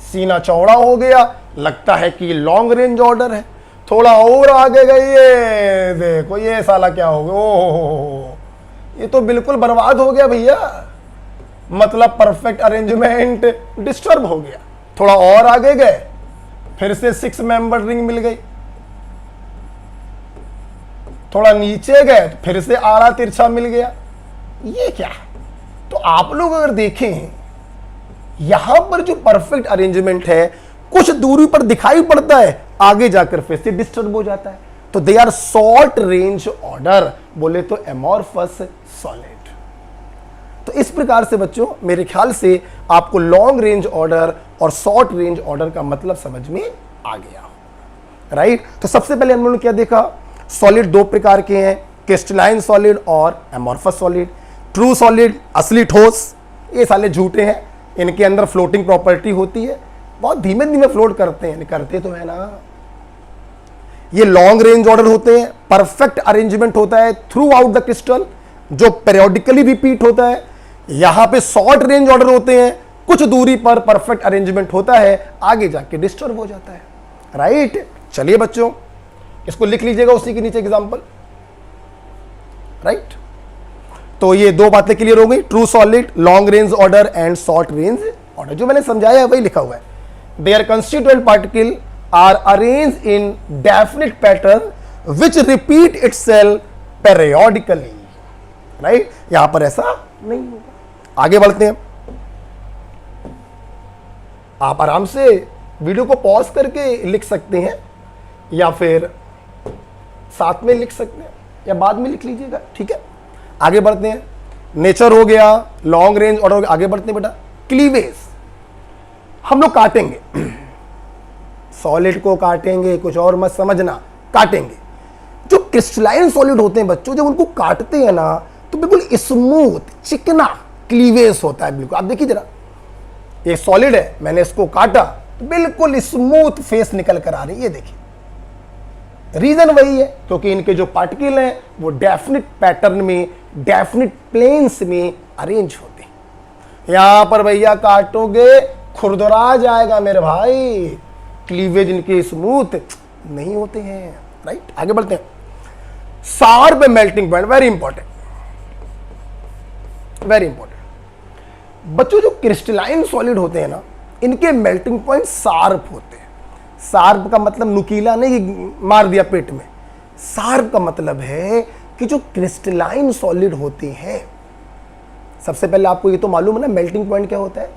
सीना चौड़ा हो गया, लगता है कि लॉन्ग रेंज ऑर्डर है। थोड़ा और आगे गए, ये देखो ये साला क्या हो गया, ओह ये तो बिल्कुल बर्बाद हो गया भैया, मतलब परफेक्ट अरेंजमेंट डिस्टर्ब हो गया। थोड़ा और आगे गए, फिर से 6 मेंबर रिंग मिल गई। थोड़ा नीचे गए तो फिर से आड़ा तिरछा मिल गया। ये क्या, तो आप लोग अगर देखें यहां पर जो परफेक्ट अरेंजमेंट है कुछ दूरी पर दिखाई पड़ता है, आगे जाकर फिर से डिस्टर्ब हो जाता है। तो they are short range order, बोले तो एमॉर्फस सॉलिड। तो इस प्रकार से बच्चों मेरे ख्याल से आपको लॉन्ग रेंज ऑर्डर और शॉर्ट रेंज ऑर्डर का मतलब समझ में आ गया, राइट। तो सबसे पहले हम लोगों ने क्या देखा, सॉलिड दो प्रकार के हैं, क्रिस्टलाइन सॉलिड और एमॉर्फस सॉलिड। ट्रू सॉलिड असली ठोस, ये साले झूठे हैं, इनके अंदर फ्लोटिंग प्रॉपर्टी होती है, बहुत धीमे धीमे फ्लोट करते हैं, करते तो है ना। ये लॉन्ग रेंज ऑर्डर होते हैं, परफेक्ट अरेंजमेंट होता है थ्रू आउट द क्रिस्टल, जो पेरियोडिकली रिपीट होता है। यहां पे शॉर्ट रेंज ऑर्डर होते हैं, कुछ दूरी पर परफेक्ट अरेंजमेंट होता है, आगे जाके डिस्टर्ब हो जाता है, राइट। चलिए बच्चों इसको लिख लीजिएगा उसी के नीचे एग्जांपल, राइट। तो ये दो बातें क्लियर हो गई, true solid, long range order and short range order. जो मैंने समझाया है वही लिखा हुआ है। Their constituent particle are arrange in definite pattern which repeat itself periodically, right. यहां पर ऐसा नहीं होगा। आगे बढ़ते हैं, आप आराम से वीडियो को पॉज करके लिख सकते हैं या फिर साथ में लिख सकते हैं या बाद में लिख लीजिएगा, ठीक है। आगे बढ़ते हैं, नेचर हो गया, लॉन्ग रेंज ऑर्डर हो गया। आगे बढ़ते हैं बेटा, क्लीवेज हम लोग काटेंगे, सॉलिड को काटेंगे, कुछ और मत समझना, काटेंगे। जो क्रिस्टलाइन सॉलिड होते हैं बच्चों, जब उनको काटते हैं ना तो बिल्कुल स्मूथ चिकना क्लीवेज होता है, बिल्कुल। आप देखिए जरा, ये सॉलिड है, मैंने इसको काटा तो बिल्कुल स्मूथ फेस निकल कर आ रही है, ये देखिए। रीजन वही है क्योंकि इनके जो पार्टिकल हैं वो डेफिनिट पैटर्न में, डेफिनिट प्लेन्स में अरेंज होते हैं। यहां पर भैया काटोगे खुरदुरा जाएगा मेरे भाई, क्लीवेज इनके स्मूथ नहीं होते हैं, राइट। आगे बढ़ते हैं, sharp melting point, very important, very important बच्चों। जो क्रिस्टलाइन सॉलिड होते हैं ना, इनके मेल्टिंग पॉइंट शार्प होते हैं। शार्प का मतलब नुकीला नहीं कि मार दिया पेट में, शार्प का मतलब है कि जो क्रिस्टलाइन सॉलिड होते हैं, सबसे पहले आपको ये तो मालूम है ना मेल्टिंग पॉइंट क्या होता है,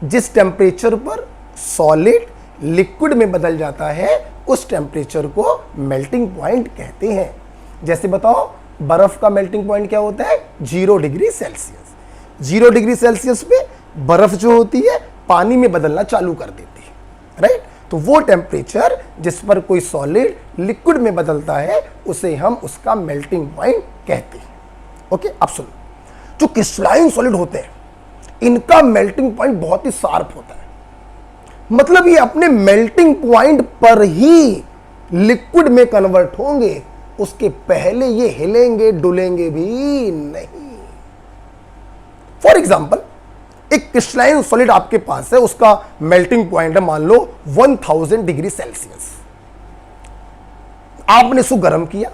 जिस टेम्परेचर पर सॉलिड लिक्विड में बदल जाता है उस टेम्परेचर को मेल्टिंग पॉइंट कहते हैं। जैसे बताओ, बर्फ का मेल्टिंग पॉइंट क्या होता है, 0 डिग्री सेल्सियस। 0 डिग्री सेल्सियस पे बर्फ जो होती है पानी में बदलना चालू कर देती है, राइट। तो वो टेम्परेचर जिस पर कोई सॉलिड लिक्विड में बदलता है उसे हम उसका मेल्टिंग पॉइंट कहते हैं, ओके। अब सुनो, जो क्रिस्टलाइन सॉलिड होते हैं इनका मेल्टिंग पॉइंट बहुत ही शार्प होता है, मतलब ये अपने मेल्टिंग पॉइंट पर ही लिक्विड में कन्वर्ट होंगे, उसके पहले ये हिलेंगे डुलेंगे भी नहीं। फॉर एग्जाम्पल, एक क्रिस्टलाइन सॉलिड आपके पास है, उसका मेल्टिंग पॉइंट है मान लो 1000 डिग्री सेल्सियस। आपने इसको गर्म किया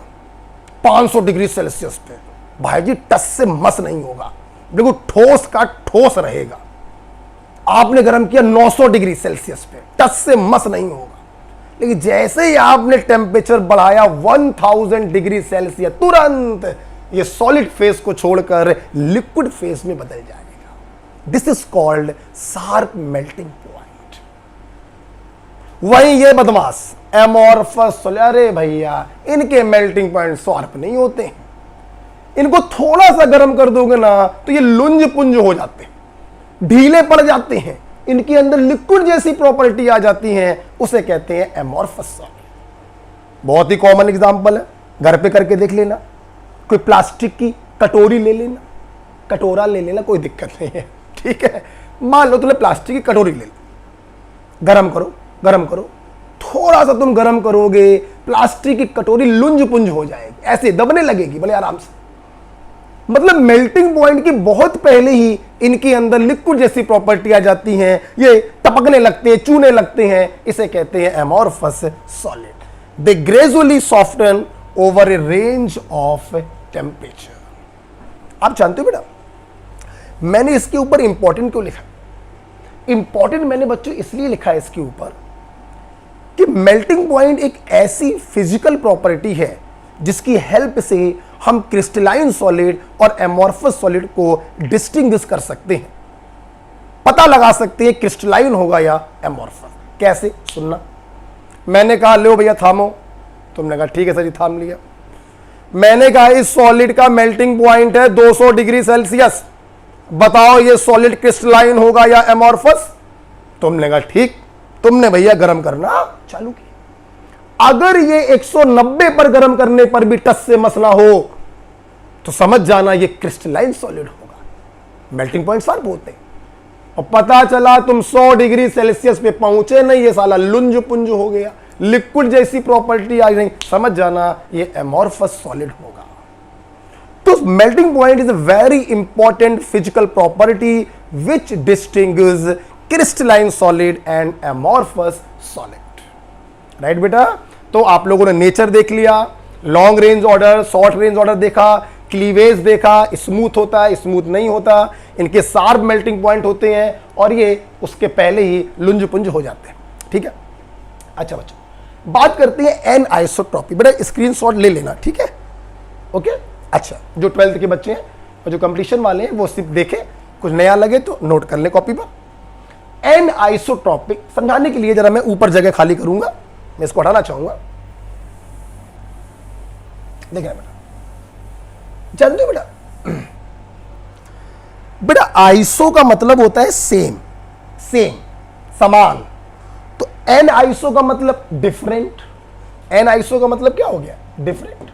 500 डिग्री सेल्सियस पे, भाई जी टस से मस नहीं होगा, बिल्कुल ठोस का ठोस रहेगा। आपने गर्म किया 900 डिग्री सेल्सियस पे, टस से मस नहीं होगा। लेकिन जैसे ही आपने टेम्परेचर बढ़ाया 1000 डिग्री सेल्सियस, तुरंत ये सॉलिड फेस को छोड़कर लिक्विड फेस में बदल जाएगा। This is called sharp melting point. वहीं ये बदमाश एमॉर्फस सॉलिड, अरे भैया इनके मेल्टिंग पॉइंट शार्प नहीं होते हैं, इनको थोड़ा सा गर्म कर दोगे ना तो ये लुंज पुंज हो जाते हैं, ढीले पड़ जाते हैं, इनके अंदर लिक्विड जैसी प्रॉपर्टी आ जाती है, उसे कहते हैं एमॉर्फस सॉलिड। बहुत ही कॉमन एग्जांपल है, घर पे करके देख लेना। कोई प्लास्टिक की कटोरी ले लेना, कटोरा ले लेना, कोई दिक्कत नहीं है, ठीक है। मान लो तुमने प्लास्टिक की कटोरी ले ली, गरम करो, गरम करो, थोड़ा सा तुम गरम करोगे प्लास्टिक की कटोरी लुंज पुंज हो जाएगी, ऐसे दबने लगेगी बड़े आराम से। मतलब मेल्टिंग पॉइंट की बहुत पहले ही इनके अंदर लिक्विड जैसी प्रॉपर्टी आ जाती हैं, ये टपकने लगते हैं, चूने लगते हैं, इसे कहते हैं amorphous solid. They gradually soften over A range of temperature. आप जानते हो बेटा, मैंने इसके ऊपर इंपॉर्टेंट क्यों लिखा? इंपॉर्टेंट मैंने बच्चों इसलिए लिखा है इसके ऊपर कि मेल्टिंग पॉइंट एक ऐसी फिजिकल प्रॉपर्टी है जिसकी हेल्प से हम क्रिस्टलाइन सॉलिड और एमॉर्फस सॉलिड को डिस्टिंग्विश कर सकते हैं। पता लगा सकते हैं क्रिस्टलाइन होगा या एमॉर्फस। कैसे, सुनना। मैंने कहा लो भैया थामो, तुमने कहा ठीक है सर जी थाम लिया। मैंने कहा इस सॉलिड का मेल्टिंग पॉइंट है 200 डिग्री सेल्सियस, बताओ ये सॉलिड क्रिस्टलाइन होगा या एमॉर्फस। तुमने कहा ठीक, तुमने भैया गर्म करना चालू किया। अगर ये 190 पर गर्म करने पर भी टस से मसला हो तो समझ जाना ये क्रिस्टलाइन सॉलिड होगा। मेल्टिंग पॉइंट सर बोलते हैं। और पता चला तुम 100 डिग्री सेल्सियस पे पहुंचे नहीं, ये साला लुंज पुंज हो गया, लिक्विड जैसी प्रॉपर्टी आ नहीं, समझ जाना ये एमॉर्फस सॉलिड होगा। तो melting point is a very important physical property which distinguish crystalline solid and amorphous solid. Right बेटा, तो आप लोगों ने नेचर देख लिया, long range order, short range order देखा, क्लीवेज देखा, स्मूथ होता है स्मूथ नहीं होता, इनके शार्प मेल्टिंग पॉइंट होते हैं और ये उसके पहले ही लुंज पुंज हो जाते हैं। ठीक है, अच्छा बच्चों बात करते हैं एन आइसोट्रॉपी। बेटा स्क्रीनशॉट ले लेना, ठीक है, ओके। अच्छा, जो 12th के बच्चे हैं और जो कंप्लीशन वाले हैं वो सिर्फ देखें, कुछ नया लगे तो नोट कर ले कॉपी पर। एन आइसोट्रॉपिक समझाने के लिए जरा मैं ऊपर जगह खाली करूंगा, मैं इसको हटाना चाहूंगा। देखना बेटा, जानते हो बेटा, बेटा आइसो का मतलब होता है सेम, सेम समान। तो एन आइसो का मतलब डिफरेंट, एन आइसो का मतलब क्या हो गया, डिफरेंट।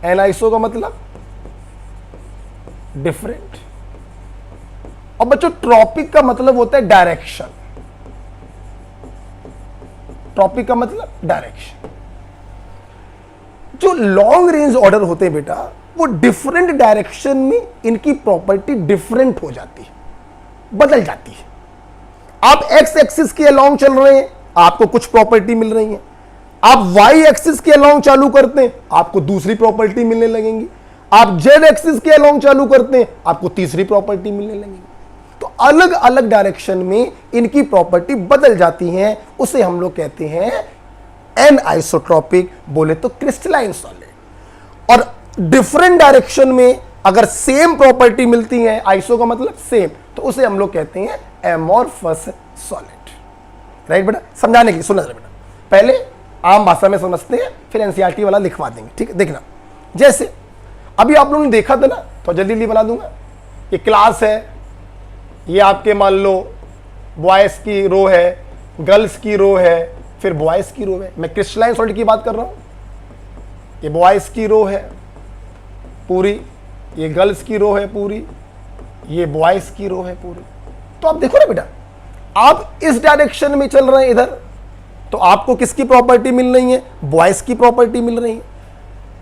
एन आइसो का मतलब डिफरेंट। और बच्चों ट्रॉपिक का मतलब होता है डायरेक्शन, ट्रॉपिक का मतलब डायरेक्शन। जो लॉन्ग रेंज ऑर्डर होते हैं बेटा वो डिफरेंट डायरेक्शन में इनकी प्रॉपर्टी डिफरेंट हो जाती है, बदल जाती है। आप एक्स एक्सिस के अलोंग चल रहे हैं, आपको कुछ प्रॉपर्टी मिल रही है। आप वाई एक्सिस के अलोंग चालू करते हैं, आपको दूसरी प्रॉपर्टी मिलने लगेंगी। आप जेड एक्सिस के अलोंग चालू करते हैं, आपको तीसरी प्रॉपर्टी मिलने लगेगी। तो अलग अलग डायरेक्शन में इनकी प्रॉपर्टी बदल जाती है, उसे हम लोग कहते हैं एन आइसोट्रॉपिक, बोले तो क्रिस्टलाइन सॉलिड। और डिफरेंट डायरेक्शन में अगर सेम प्रॉपर्टी मिलती है, आइसो का मतलब सेम, तो उसे हम लोग कहते हैं एमॉर्फस सॉलिड। राइट बेटा, समझाने के लिए सुना बेटा, पहले आम भाषा में समझते हैं फिर एनसीईआरटी वाला लिखवा देंगे। ठीक है, देखना जैसे अभी आप लोगों ने देखा था ना, तो जल्दी जल्दी बना दूंगा। ये क्लास है, ये आपके मान लो बॉयज की रो है, गर्ल्स की रो है, फिर बॉयज की रो है। मैं क्रिस्टलाइन सॉलिड की बात कर रहा हूं। ये बॉयज की रो है पूरी, ये गर्ल्स की रो है पूरी, ये बॉयज की रो है पूरी। तो आप देखो ना बेटा, आप इस डायरेक्शन में चल रहे हैं इधर, तो आपको किसकी प्रॉपर्टी मिल रही है, बॉयज की प्रॉपर्टी मिल रही है।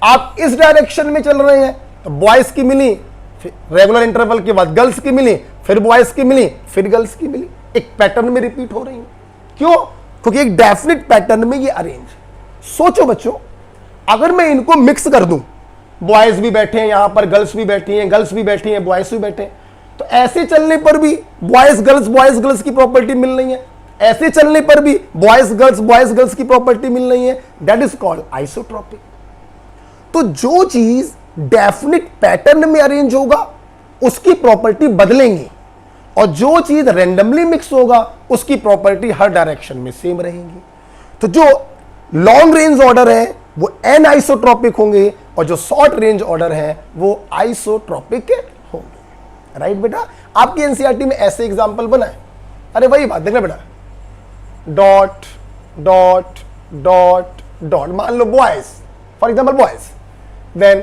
आप इस डायरेक्शन में चल रहे हैं तो बॉयज की मिली, फिर रेगुलर इंटरवल के बाद गर्ल्स की मिली, फिर बॉयज की मिली, फिर गर्ल्स की मिली। एक पैटर्न में रिपीट हो रही है। क्यों? क्योंकि एक डेफिनेट पैटर्न में ये अरेंज। सोचो बच्चों, अगर मैं इनको मिक्स कर दूं, बॉयज भी बैठे हैं यहां पर, गर्ल्स भी बैठी हैं, गर्ल्स भी बैठी हैं, बॉयज भी बैठे हैं, तो ऐसे चलने पर भी बॉयज गर्ल्स की प्रॉपर्टी मिल रही है, ऐसे चलने पर भी बॉयज गर्ल्स की प्रॉपर्टी मिल रही है। That is called isotropic. तो जो चीज डेफिनेट पैटर्न में अरेंज होगा उसकी प्रॉपर्टी बदलेंगी, और जो चीज रैंडमली मिक्स होगा उसकी प्रॉपर्टी हर डायरेक्शन में सेम रहेगी। तो जो लॉन्ग रेंज ऑर्डर है वो एन आइसोट्रॉपिक होंगे, और जो शॉर्ट रेंज ऑर्डर है वो आइसोट्रॉपिक होंगे। राइट बेटा, आपकी एनसीईआरटी में ऐसे एग्जांपल बना है। अरे वही बात देखना बेटा, डॉट डॉट डॉट डॉट, मान लो boys, for example boys, then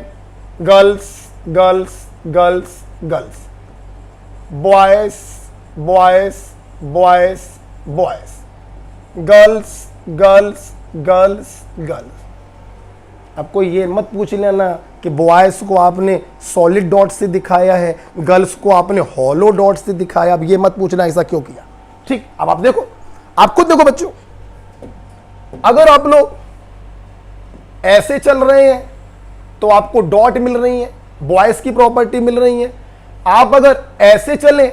girls girls girls girls, boys boys boys boys, girls girls girls girls. आपको ये मत पूछ लेना कि बॉयज को आपने सॉलिड डॉट से दिखाया है, गर्ल्स को आपने हॉलो डॉट से दिखाया। अब ये मत पूछना ऐसा क्यों किया। ठीक, अब आप देखो, आप खुद देखो बच्चों, अगर आप लोग ऐसे चल रहे हैं तो आपको डॉट मिल रही है, बॉयज की प्रॉपर्टी मिल रही है। आप अगर ऐसे चलें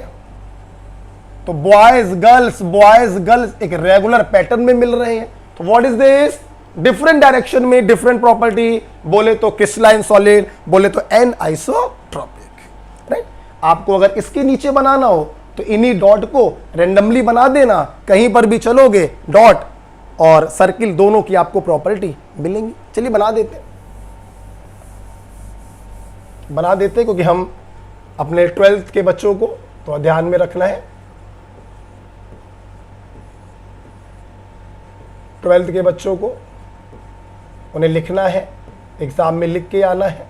तो बॉयज गर्ल्स एक रेगुलर पैटर्न में मिल रहे हैं। तो what is this, different direction में डिफरेंट प्रॉपर्टी, बोले तो क्रिस्टलाइन सॉलिड, बोले तो एन आइसोट्रॉपिक। राइट, आपको अगर इसके नीचे बनाना हो तो इन्हीं डॉट को रेंडमली बना देना, कहीं पर भी चलोगे डॉट और सर्किल दोनों की आपको प्रॉपर्टी मिलेंगी। चलिए बना देते क्योंकि हम अपने 12th के बच्चों को तो ध्यान में रखना है। 12th के बच्चों को उन्हें लिखना है, एग्जाम में लिख के आना है।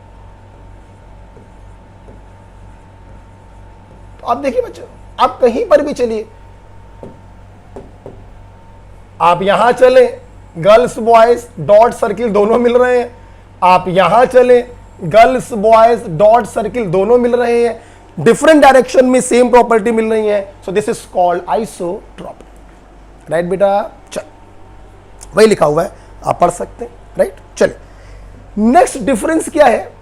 तो आप देखिए बच्चों, आप कहीं पर भी चलिए, आप यहां चले गर्ल्स बॉयज डॉट सर्किल दोनों मिल रहे हैं, आप यहां चले गर्ल्स बॉयज डॉट सर्किल दोनों मिल रहे हैं, डिफरेंट डायरेक्शन में सेम प्रॉपर्टी मिल रही है। So this is called isotropic. Right बेटा, चल वही लिखा हुआ है, आप पढ़ सकते हैं। राइट, चलिए नेक्स्ट डिफरेंस क्या है?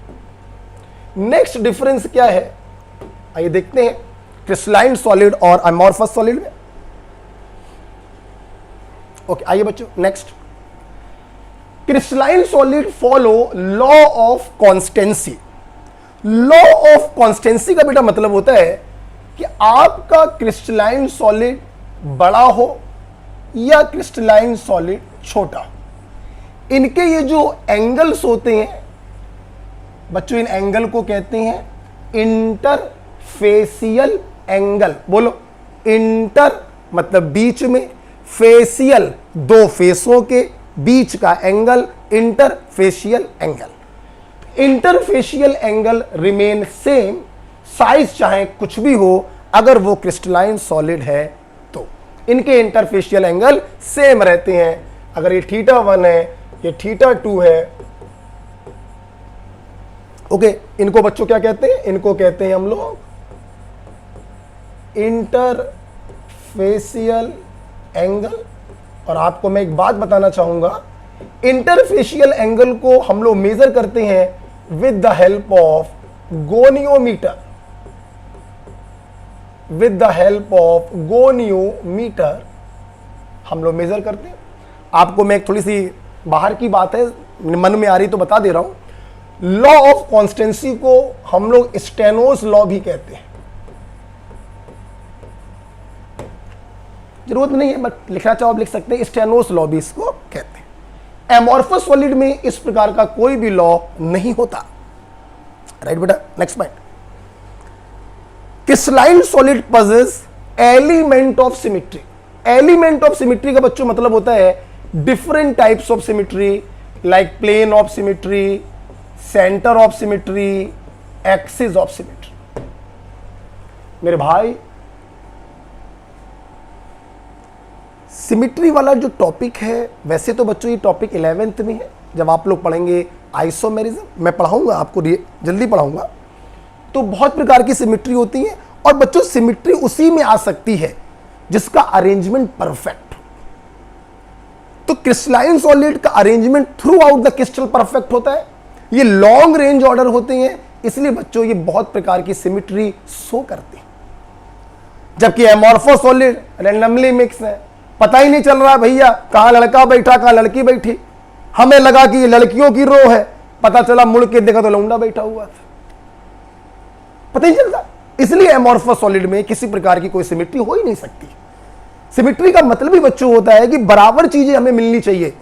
नेक्स्ट डिफरेंस क्या है आइए देखते हैं क्रिस्टलाइन सॉलिड और अमॉर्फस सॉलिड में। ओके आइए बच्चों, next crystalline solid follow law of constituency. Law of constituency का बेटा मतलब होता है कि आपका क्रिस्टलाइन सॉलिड बड़ा हो या क्रिस्टलाइन सॉलिड छोटा, इनके ये जो एंगल्स होते हैं बच्चों, इन एंगल को कहते हैं इंटरफेसियल एंगल। बोलो, इंटर मतलब बीच में, फेसियल दो फेसों के बीच का angle, interfacial angle. Interfacial angle remain same, size चाहे कुछ भी हो, अगर वो क्रिस्टलाइन सॉलिड है तो इनके इंटरफेसियल एंगल सेम रहते हैं। अगर ये θ1 है, ये θ2 है, ओके, इनको बच्चों क्या कहते हैं? इनको कहते हैं हम लोग इंटरफेसियल एंगल। और आपको मैं एक बात बताना चाहूंगा, इंटरफेसियल एंगल को हम लोग मेजर करते हैं with the help of goniometer. With the help of goniometer हम लोग मेजर करते हैं। आपको मैं एक थोड़ी सी बाहर की बात है, मन में आ रही तो बता दे रहा हूं। लॉ ऑफ कॉन्स्टेंसी को हम लोग स्टेनोस लॉ भी कहते हैं। जरूरत नहीं है, बट लिखना चाहो आप लिख सकते हैं, स्टेनोस लॉ भी इसको कहते हैं। एमॉर्फस सॉलिड में इस प्रकार का कोई भी लॉ नहीं होता। राइट बेटा, next point, crystalline solid possess element of symmetry. Element of symmetry का बच्चों मतलब होता है different types of symmetry, like plane of symmetry, centre of symmetry, axis of symmetry. मेरे भाई, सिमेट्री वाला जो टॉपिक है, वैसे तो बच्चों ये टॉपिक 11th में है, जब आप लोग पढ़ेंगे आइसोमेरिज्म, मैं पढ़ाऊंगा आपको, जल्दी पढ़ाऊंगा। तो बहुत प्रकार की सिमेट्री होती है, और बच्चों सिमेट्री उसी में आ सकती है जिसका अरेंजमेंट परफेक्ट। तो क्रिस्टलाइन सॉलिड का arrangement through out the crystal perfect होता है। ये लॉन्ग रेंज ऑर्डर होते हैं, इसलिए बच्चों ये बहुत प्रकार की सिमेट्री शो करते हैं। जबकि एमॉर्फस सॉलिड रैंडमली मिक्स है, पता ही नहीं चल रहा भैया कहां लड़का बैठा कहां लड़की बैठी। हमें लगा कि ये लड़कियों की रो है, पता चला मुड़ के देखा तो लौंडा बैठा हुआ था, पता ही चलता। इसलिए एमॉर्फस सॉलिड में किसी प्रकार की कोई सिमेट्री हो ही नहीं सकती। सिमेट्री का मतलब ही बच्चों होता है कि बराबर चीजें हमें मिलनी चाहिए,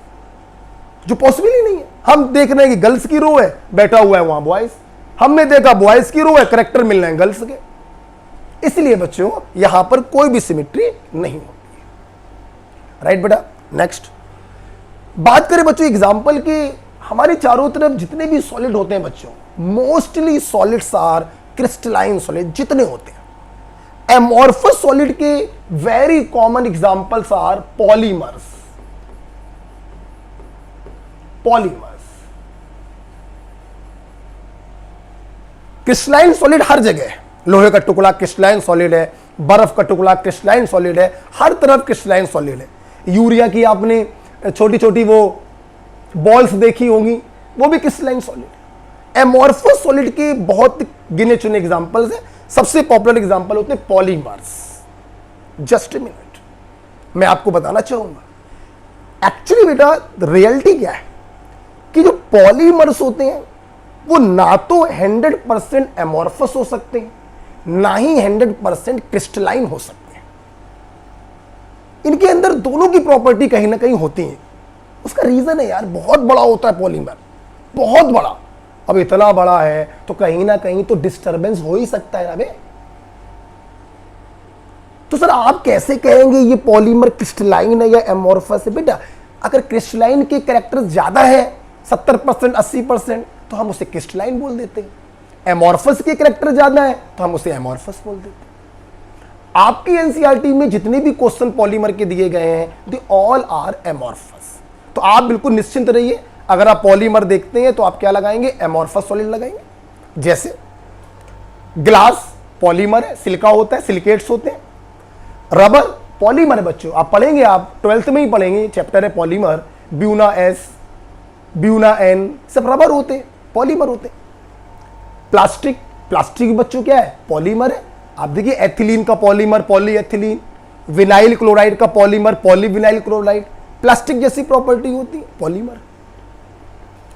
जो पॉसिबल ही नहीं है। हम देख रहे हैं कि गर्ल्स की रो है, बैठा हुआ है वहां बॉयज, हमने देखा बॉयज की रो है, करेक्टर मिल रहे हैं गर्ल्स के। इसलिए बच्चों यहां पर कोई भी सिमेट्री नहीं होती है। राइट बेटा, नेक्स्ट बात करें बच्चों एग्जाम्पल की, हमारे चारों तरफ जितने भी सॉलिड होते हैं बच्चों, mostly solids are crystalline solid जितने होते हैं। एमॉर्फस सॉलिड के very common examples are polymers. Polymers, crystalline solid हर जगह है, लोहे का टुकड़ा क्रिस्टलाइन सॉलिड है, बर्फ का टुकड़ा क्रिस्टलाइन सॉलिड है, हर तरफ क्रिस्टलाइन सॉलिड है। यूरिया की आपने छोटी छोटी वो बॉल्स देखी होंगी, वो भी क्रिस्टलाइन सॉलिड है। एमॉर्फस सॉलिड के बहुत गिने चुने एग्जांपल्स हैं, सबसे पॉपुलर एग्जांपल होते हैं पॉलीमर्स। जस्ट ए मिनट, मैं आपको बताना चाहूंगा एक्चुअली बेटा रियलिटी क्या है कि जो पॉलीमर्स होते हैं वो ना तो 100% एमॉर्फस हो सकते हैं, ना ही 100% क्रिस्टलाइन हो सकते हैं। इनके अंदर दोनों की प्रॉपर्टी कहीं ना कहीं होती है। उसका रीजन है यार, बहुत बड़ा होता है पॉलीमर, बहुत बड़ा। अब इतना बड़ा है तो कहीं ना कहीं तो डिस्टरबेंस हो ही सकता है ना बे। तो सर आप कैसे कहेंगे ये पॉलीमर क्रिस्टलाइन है या एमोर्फस है? बेटा अगर क्रिस्टलाइन के कैरेक्टर ज्यादा है 70% 80%, तो हम उसे क्रिस्टलाइन बोल देते हैं। एमोर्फस के कैरेक्टर ज्यादा है तो हम उसे एमोर्फस बोल देते हैं। आपकी एनसीईआरटी में जितने भी क्वेश्चन पॉलीमर के दिए गए हैं दे ऑल आर एमोर्फस। तो आप बिल्कुल निश्चिंत रहिए, अगर आप पॉलीमर देखते हैं तो आप क्या लगाएंगे? एमोर्फस सॉलिड लगाएंगे। जैसे ग्लास पॉलीमर है, सिलिका होता है, सिलिकेट्स होते हैं। रबर पॉलीमर है बच्चों, आप पढ़ेंगे, आप 12th में ही पढ़ेंगे, चैप्टर है polymer, Buna S, Buna N, सब रबर होते हैं, पॉलीमर होते हैं। प्लास्टिक, प्लास्टिक बच्चों क्या है? पॉलीमर है। आप देखिए एथिलीन का पॉलीमर पॉलीएथिलीन, विनाइल क्लोराइड का पॉलीमर पॉलीविनाइल क्लोराइड, प्लास्टिक जैसी प्रॉपर्टी होती है, पॉलीमर।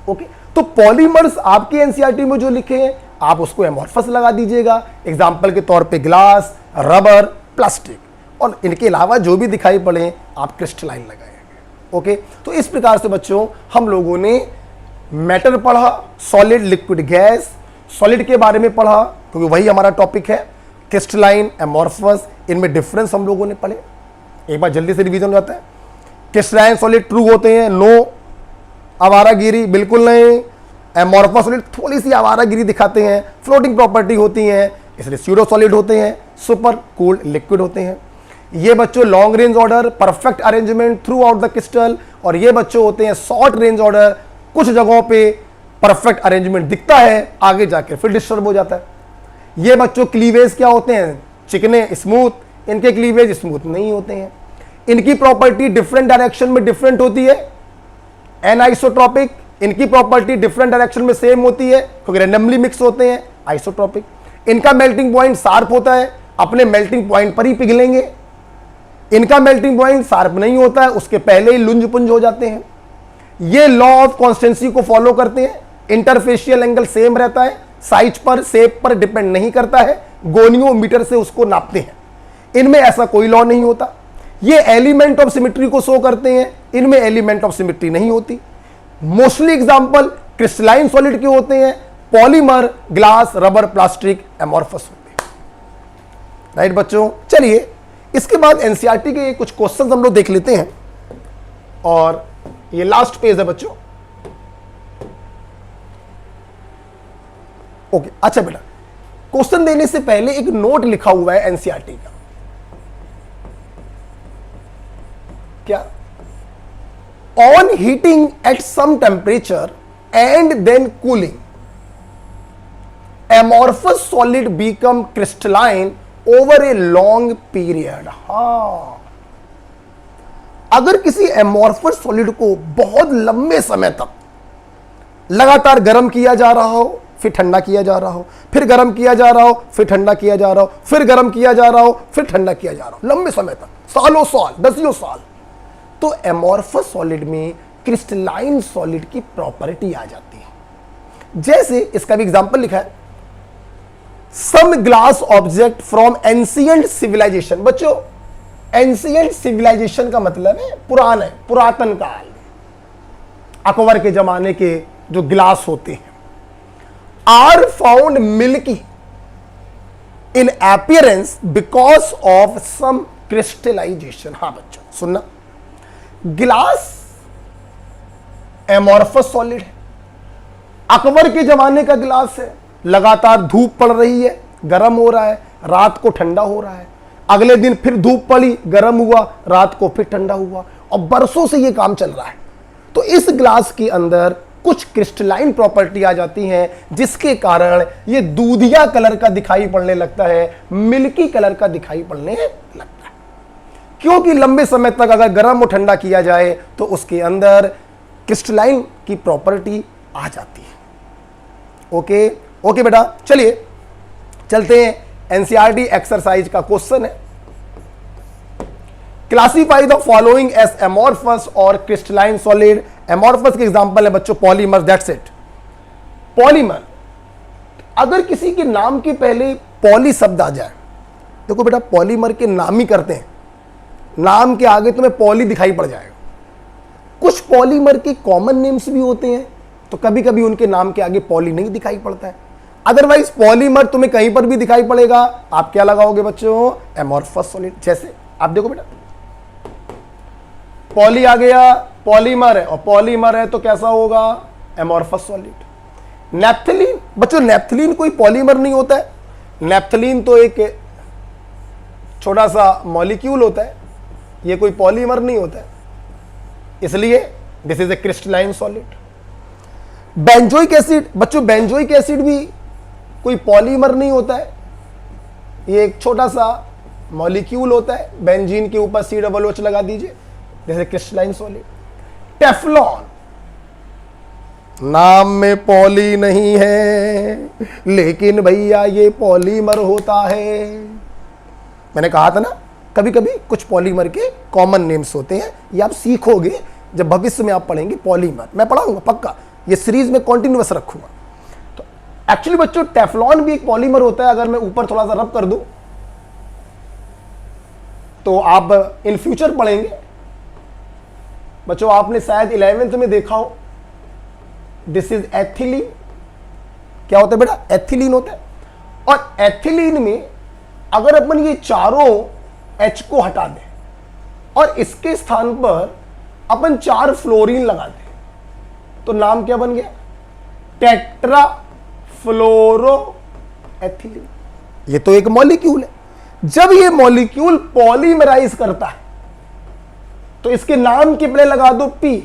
ओके, तो पॉलीमर्स आपके एनसीईआरटी में जो लिखे हैं आप उसको एमोर्फस लगा दीजिएगा। एग्जांपल के तौर पे ग्लास, रबर, प्लास्टिक, और इनके अलावा जो भी दिखाई पड़े आप क्रिस्टलाइन लगाएंगे। ओके, तो इस प्रकार से बच्चों हम लोगों ने मैटर पढ़ा, सॉलिड, लिक्विड, गैस, सॉलिड के बारे में पढ़ा क्योंकि वही हमारा टॉपिक है। क्रिस्टलाइन, एमोर्फस, इनमें डिफरेंस हम लोगों ने पढ़े। एक बार जल्दी से रिवीजन हो जाता है। क्रिस्टलाइन सॉलिड ट्रू होते हैं, नो आवारागिरी, बिल्कुल नहीं। एमोर्फस सॉलिड थोड़ी सी आवारागिरी दिखाते हैं, फ्लोटिंग प्रॉपर्टी होती है, इसलिए स्यूडो सॉलिड होते हैं, सुपर कूल्ड लिक्विड होते हैं। ये बच्चों long range order, perfect arrangement through out the crystal, और ये बच्चों होते हैं शॉर्ट रेंज ऑर्डर, कुछ जगहों पे परफेक्ट अरेंजमेंट दिखता है, आगे जाकर फिर डिस्टर्ब हो जाता है। ये बच्चों क्लीवेज क्या होते हैं? चिकने, स्मूथ, इनके क्लीवेज स्मूथ नहीं होते हैं। इनकी प्रॉपर्टी डिफरेंट डायरेक्शन में डिफरेंट होती है। एनआइसोट्रॉपिक, इनकी प्रॉपर्टी डिफरेंट डायरेक्शन में सेम होती है क्योंकि रैंडमली मिक्स होते हैं। आइसोट्रॉपिक, इनका मेल्टिंग पॉइंट शार्प होता है, अपने मेल्टिंग पॉइंट पर ही पिघलेंगे। इनका मेल्टिंग पॉइंट शार्प नहीं होता है, उसके पहले ही लुंज पुंज हो जाते हैं। ये लॉ ऑफ कॉन्स्टेंसी को फॉलो करते हैं, इंटरफेशियल एंगल सेम रहता है, साइज पर, शेप पर डिपेंड नहीं करता है, गोनियोमीटर से उसको नापते हैं। इनमें ऐसा कोई लॉ नहीं होता। ये एलिमेंट ऑफ सिमेट्री को शो करते हैं, इनमें एलिमेंट ऑफ सिमेट्री नहीं होती। मोस्टली एग्जांपल क्रिस्टलाइन सॉलिड के होते हैं, polymer, glass, rubber, plastic, amorphous होते हैं। राइट बच्चों, चलिए इसके बाद एनसीईआरटी के कुछ क्वेश्चंस हम लोग देख लेते हैं, और ये लास्ट पेज है बच्चों। ओके, अच्छा बेटा, क्वेश्चन देने से पहले एक नोट लिखा हुआ है एनसीईआरटी का। क्या? On heating at some temperature and then cooling, amorphous solid become crystalline over a long period. हाँ, अगर किसी एमोर्फस सॉलिड को बहुत लंबे समय तक लगातार गर्म किया जा रहा हो, फिर ठंडा किया जा रहा हो, फिर गर्म किया जा रहा हो, फिर ठंडा किया जा रहा हो, फिर गर्म किया जा रहा हो, फिर ठंडा किया जा रहा हो, लंबे समय तक, सालों साल, दसियों साल, तो एमोर्फस सॉलिड में क्रिस्टलाइन सॉलिड की प्रॉपर्टी आ जाती है। जैसे इसका भी एग्जांपल लिखा है, some glass object from ancient civilization. बच्चों एंशिएंट सिविलाइजेशन का मतलब है पुराने, पुरातन काल, अकबर के जमाने के जो ग्लास होते हैं, are found milky in appearance because of some crystallization. हाँ बच्चों सुनना, ग्लास एमोर्फस सॉलिड है, अकबर के जमाने का ग्लास है, लगातार धूप पड़ रही है, गर्म हो रहा है, रात को ठंडा हो रहा है, अगले दिन फिर धूप पड़ी, गर्म हुआ, रात को फिर ठंडा हुआ, और बरसों से ये काम चल रहा है। तो इस ग्लास के अंदर कुछ क्रिस्टलाइन प्रॉपर्टी आ जाती है, जिसके कारण ये दूधिया कलर का दिखाई पड़ने लगता है, मिल्की कलर का दिखाई पड़ने लगता है। क्योंकि लंबे समय तक अगर गर्म और ठंडा किया जाए तो उसके अंदर क्रिस्टलाइन की प्रॉपर्टी आ जाती है। ओके ओके बेटा, चलिए चलते हैं। एनसीईआरटी एक्सरसाइज का क्वेश्चन है, classify the following as amorphous और क्रिस्टलाइन सॉलिड। एमोर्फस के एग्जांपल है बच्चों पॉलीमर, दैट्स इट। पॉलीमर, अगर किसी के नाम के पहले पॉली शब्द आ जाए, देखो बेटा पॉलीमर के नाम ही करते हैं, नाम के आगे तुम्हें पॉली दिखाई पड़ जाएगा। कुछ पॉलीमर के कॉमन नेम्स भी होते हैं, तो कभी कभी उनके नाम के आगे पॉली नहीं दिखाई पड़ता है। अदरवाइज पॉलीमर तुम्हें कहीं पर भी दिखाई पड़ेगा, आप क्या लगाओगे बच्चों? Amorphous solid. जैसे आप देखो बेटा, पॉली आ गया, पॉलीमर है, और पॉलीमर है तो कैसा होगा? Amorphous solid. नेप्थलीन, बच्चों नेप्थलीन कोई पॉलीमर नहीं होता है, नेप्थलीन तो एक छोटा सा मॉलिक्यूल होता है, ये कोई पॉलीमर नहीं होता है, इसलिए this is a crystalline solid. Benzoic acid, बच्चों बेंजोइक एसिड भी कोई पॉलीमर नहीं होता है, ये एक छोटा सा मॉलिक्यूल होता है, बेंजीन के ऊपर COOH लगा दीजिए, जैसे क्रिस्टलाइन सॉलिड। टेफ्लॉन, नाम में पॉली नहीं है लेकिन भैया ये पॉलीमर होता है। मैंने कहा था ना कभी कभी कुछ पॉलीमर के कॉमन नेम्स होते हैं, ये आप सीखोगे जब भविष्य में आप पढ़ेंगे पॉलीमर, मैं पढ़ाऊंगा पक्का, ये सीरीज में कॉन्टिन्यूअस रखूंगा। तो एक्चुअली बच्चों टेफ्लॉन भी एक पॉलीमर होता है, अगर मैं ऊपर थोड़ा सा रब कर दूं तो आप इन फ्यूचर पढ़ेंगे। बच्चों आपने शायद 11th में देखा हो, दिस इज एथिलीन। क्या होता है बेटा? एथिलीन होता है। और एथिलीन में अगर अपन ये चारों H को हटा दें और इसके स्थान पर अपन 4 फ्लोरीन लगा दें, तो नाम क्या बन गया? टेट्रा फ्लोरो एथिलीन। ये तो एक मॉलिक्यूल है। जब ये मॉलिक्यूल पॉलीमराइज करता है तो इसके नाम के पहले लगा दो P,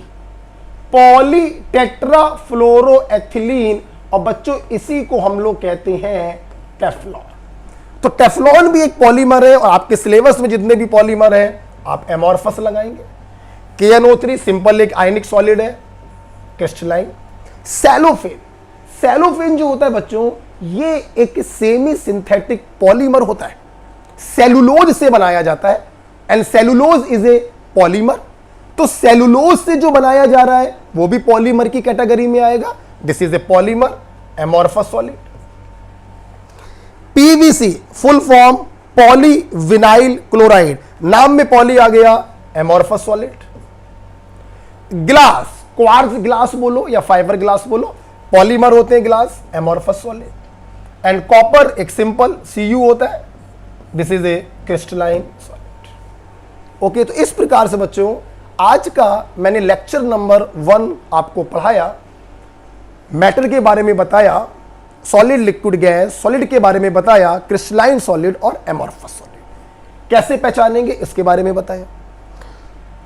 पॉली टेट्रा फ्लोरो एथिलीन, और बच्चों इसी को हम लोग कहते हैं टेफ्लॉन। तो टेफ्लॉन भी एक पॉलीमर है, और आपके सिलेबस में जितने भी पॉलीमर हैं आप एमॉर्फस लगाएंगे। KNO3 सिंपल एक आयनिक सॉलिड है, क्रिस्टलाइन। सेलोफेन, सेलोफेन जो होता है बच्चों ये एक सेमी सिंथेटिक पॉलीमर होता है, सेलुलोज से बनाया जाता है, and cellulose is a polymer. तो सेलुलोज से जो बनाया जा रहा है वो भी पॉलीमर की कैटेगरी में आएगा, this is a polymer, amorphous solid. PVC full form polyvinyl chloride, नाम में पॉली आ गया, amorphous solid. Glass, quartz glass बोलो या फाइबर ग्लास बोलो, पॉलीमर होते हैं glass, amorphous solid. And copper एक सिंपल Cu होता है, this is a crystalline solid. Okay, तो इस प्रकार से बच्चों आज का मैंने लेक्चर नंबर 1 आपको पढ़ाया, मैटर के बारे में बताया, सॉलिड लिक्विड गैस सॉलिड के बारे में बताया, क्रिस्टलाइन सॉलिड और एमॉर्फस सॉलिड कैसे पहचानेंगे इसके बारे में बताया।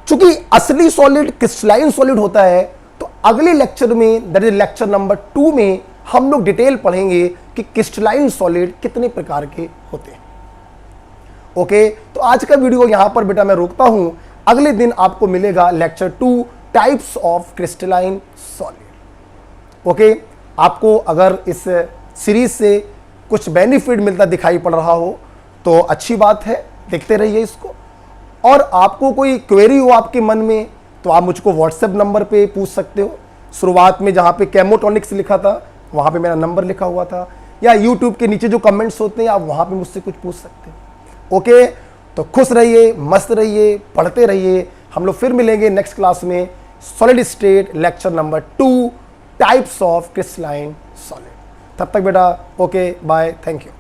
चूंकि असली सॉलिड क्रिस्टलाइन सॉलिड होता है, तो अगले लेक्चर में दैट इज लेक्चर नंबर 2 में हम लोग डिटेल पढ़ेंगे कि क्रिस्टलाइन सॉलिड कितने प्रकार के होते हैं। ओके, तो आज का वीडियो यहां पर बेटा मैं रोकता हूं, अगले दिन आपको मिलेगा lecture 2 types of crystalline solid. Okay, आपको अगर इस सीरीज से कुछ बेनिफिट मिलता दिखाई पड़ रहा हो तो अच्छी बात है, देखते रहिए इसको। और आपको कोई क्वेरी हो आपके मन में तो आप मुझको व्हाट्सएप नंबर पे पूछ सकते हो। शुरुआत में जहाँ पे केमोटॉनिक्स लिखा था वहाँ पे मेरा नंबर लिखा हुआ था, या यूट्यूब के नीचे जो कमेंट्स होते हैं आप वहाँ पे मुझसे कुछ पूछ सकते हो। ओके, तो खुश रहिए, मस्त रहिए, पढ़ते रहिए। हम लोग फिर मिलेंगे नेक्स्ट क्लास में, solid state lecture number 2 types of crystalline solid. तब तक बेटा ओके बाय, थैंक यू।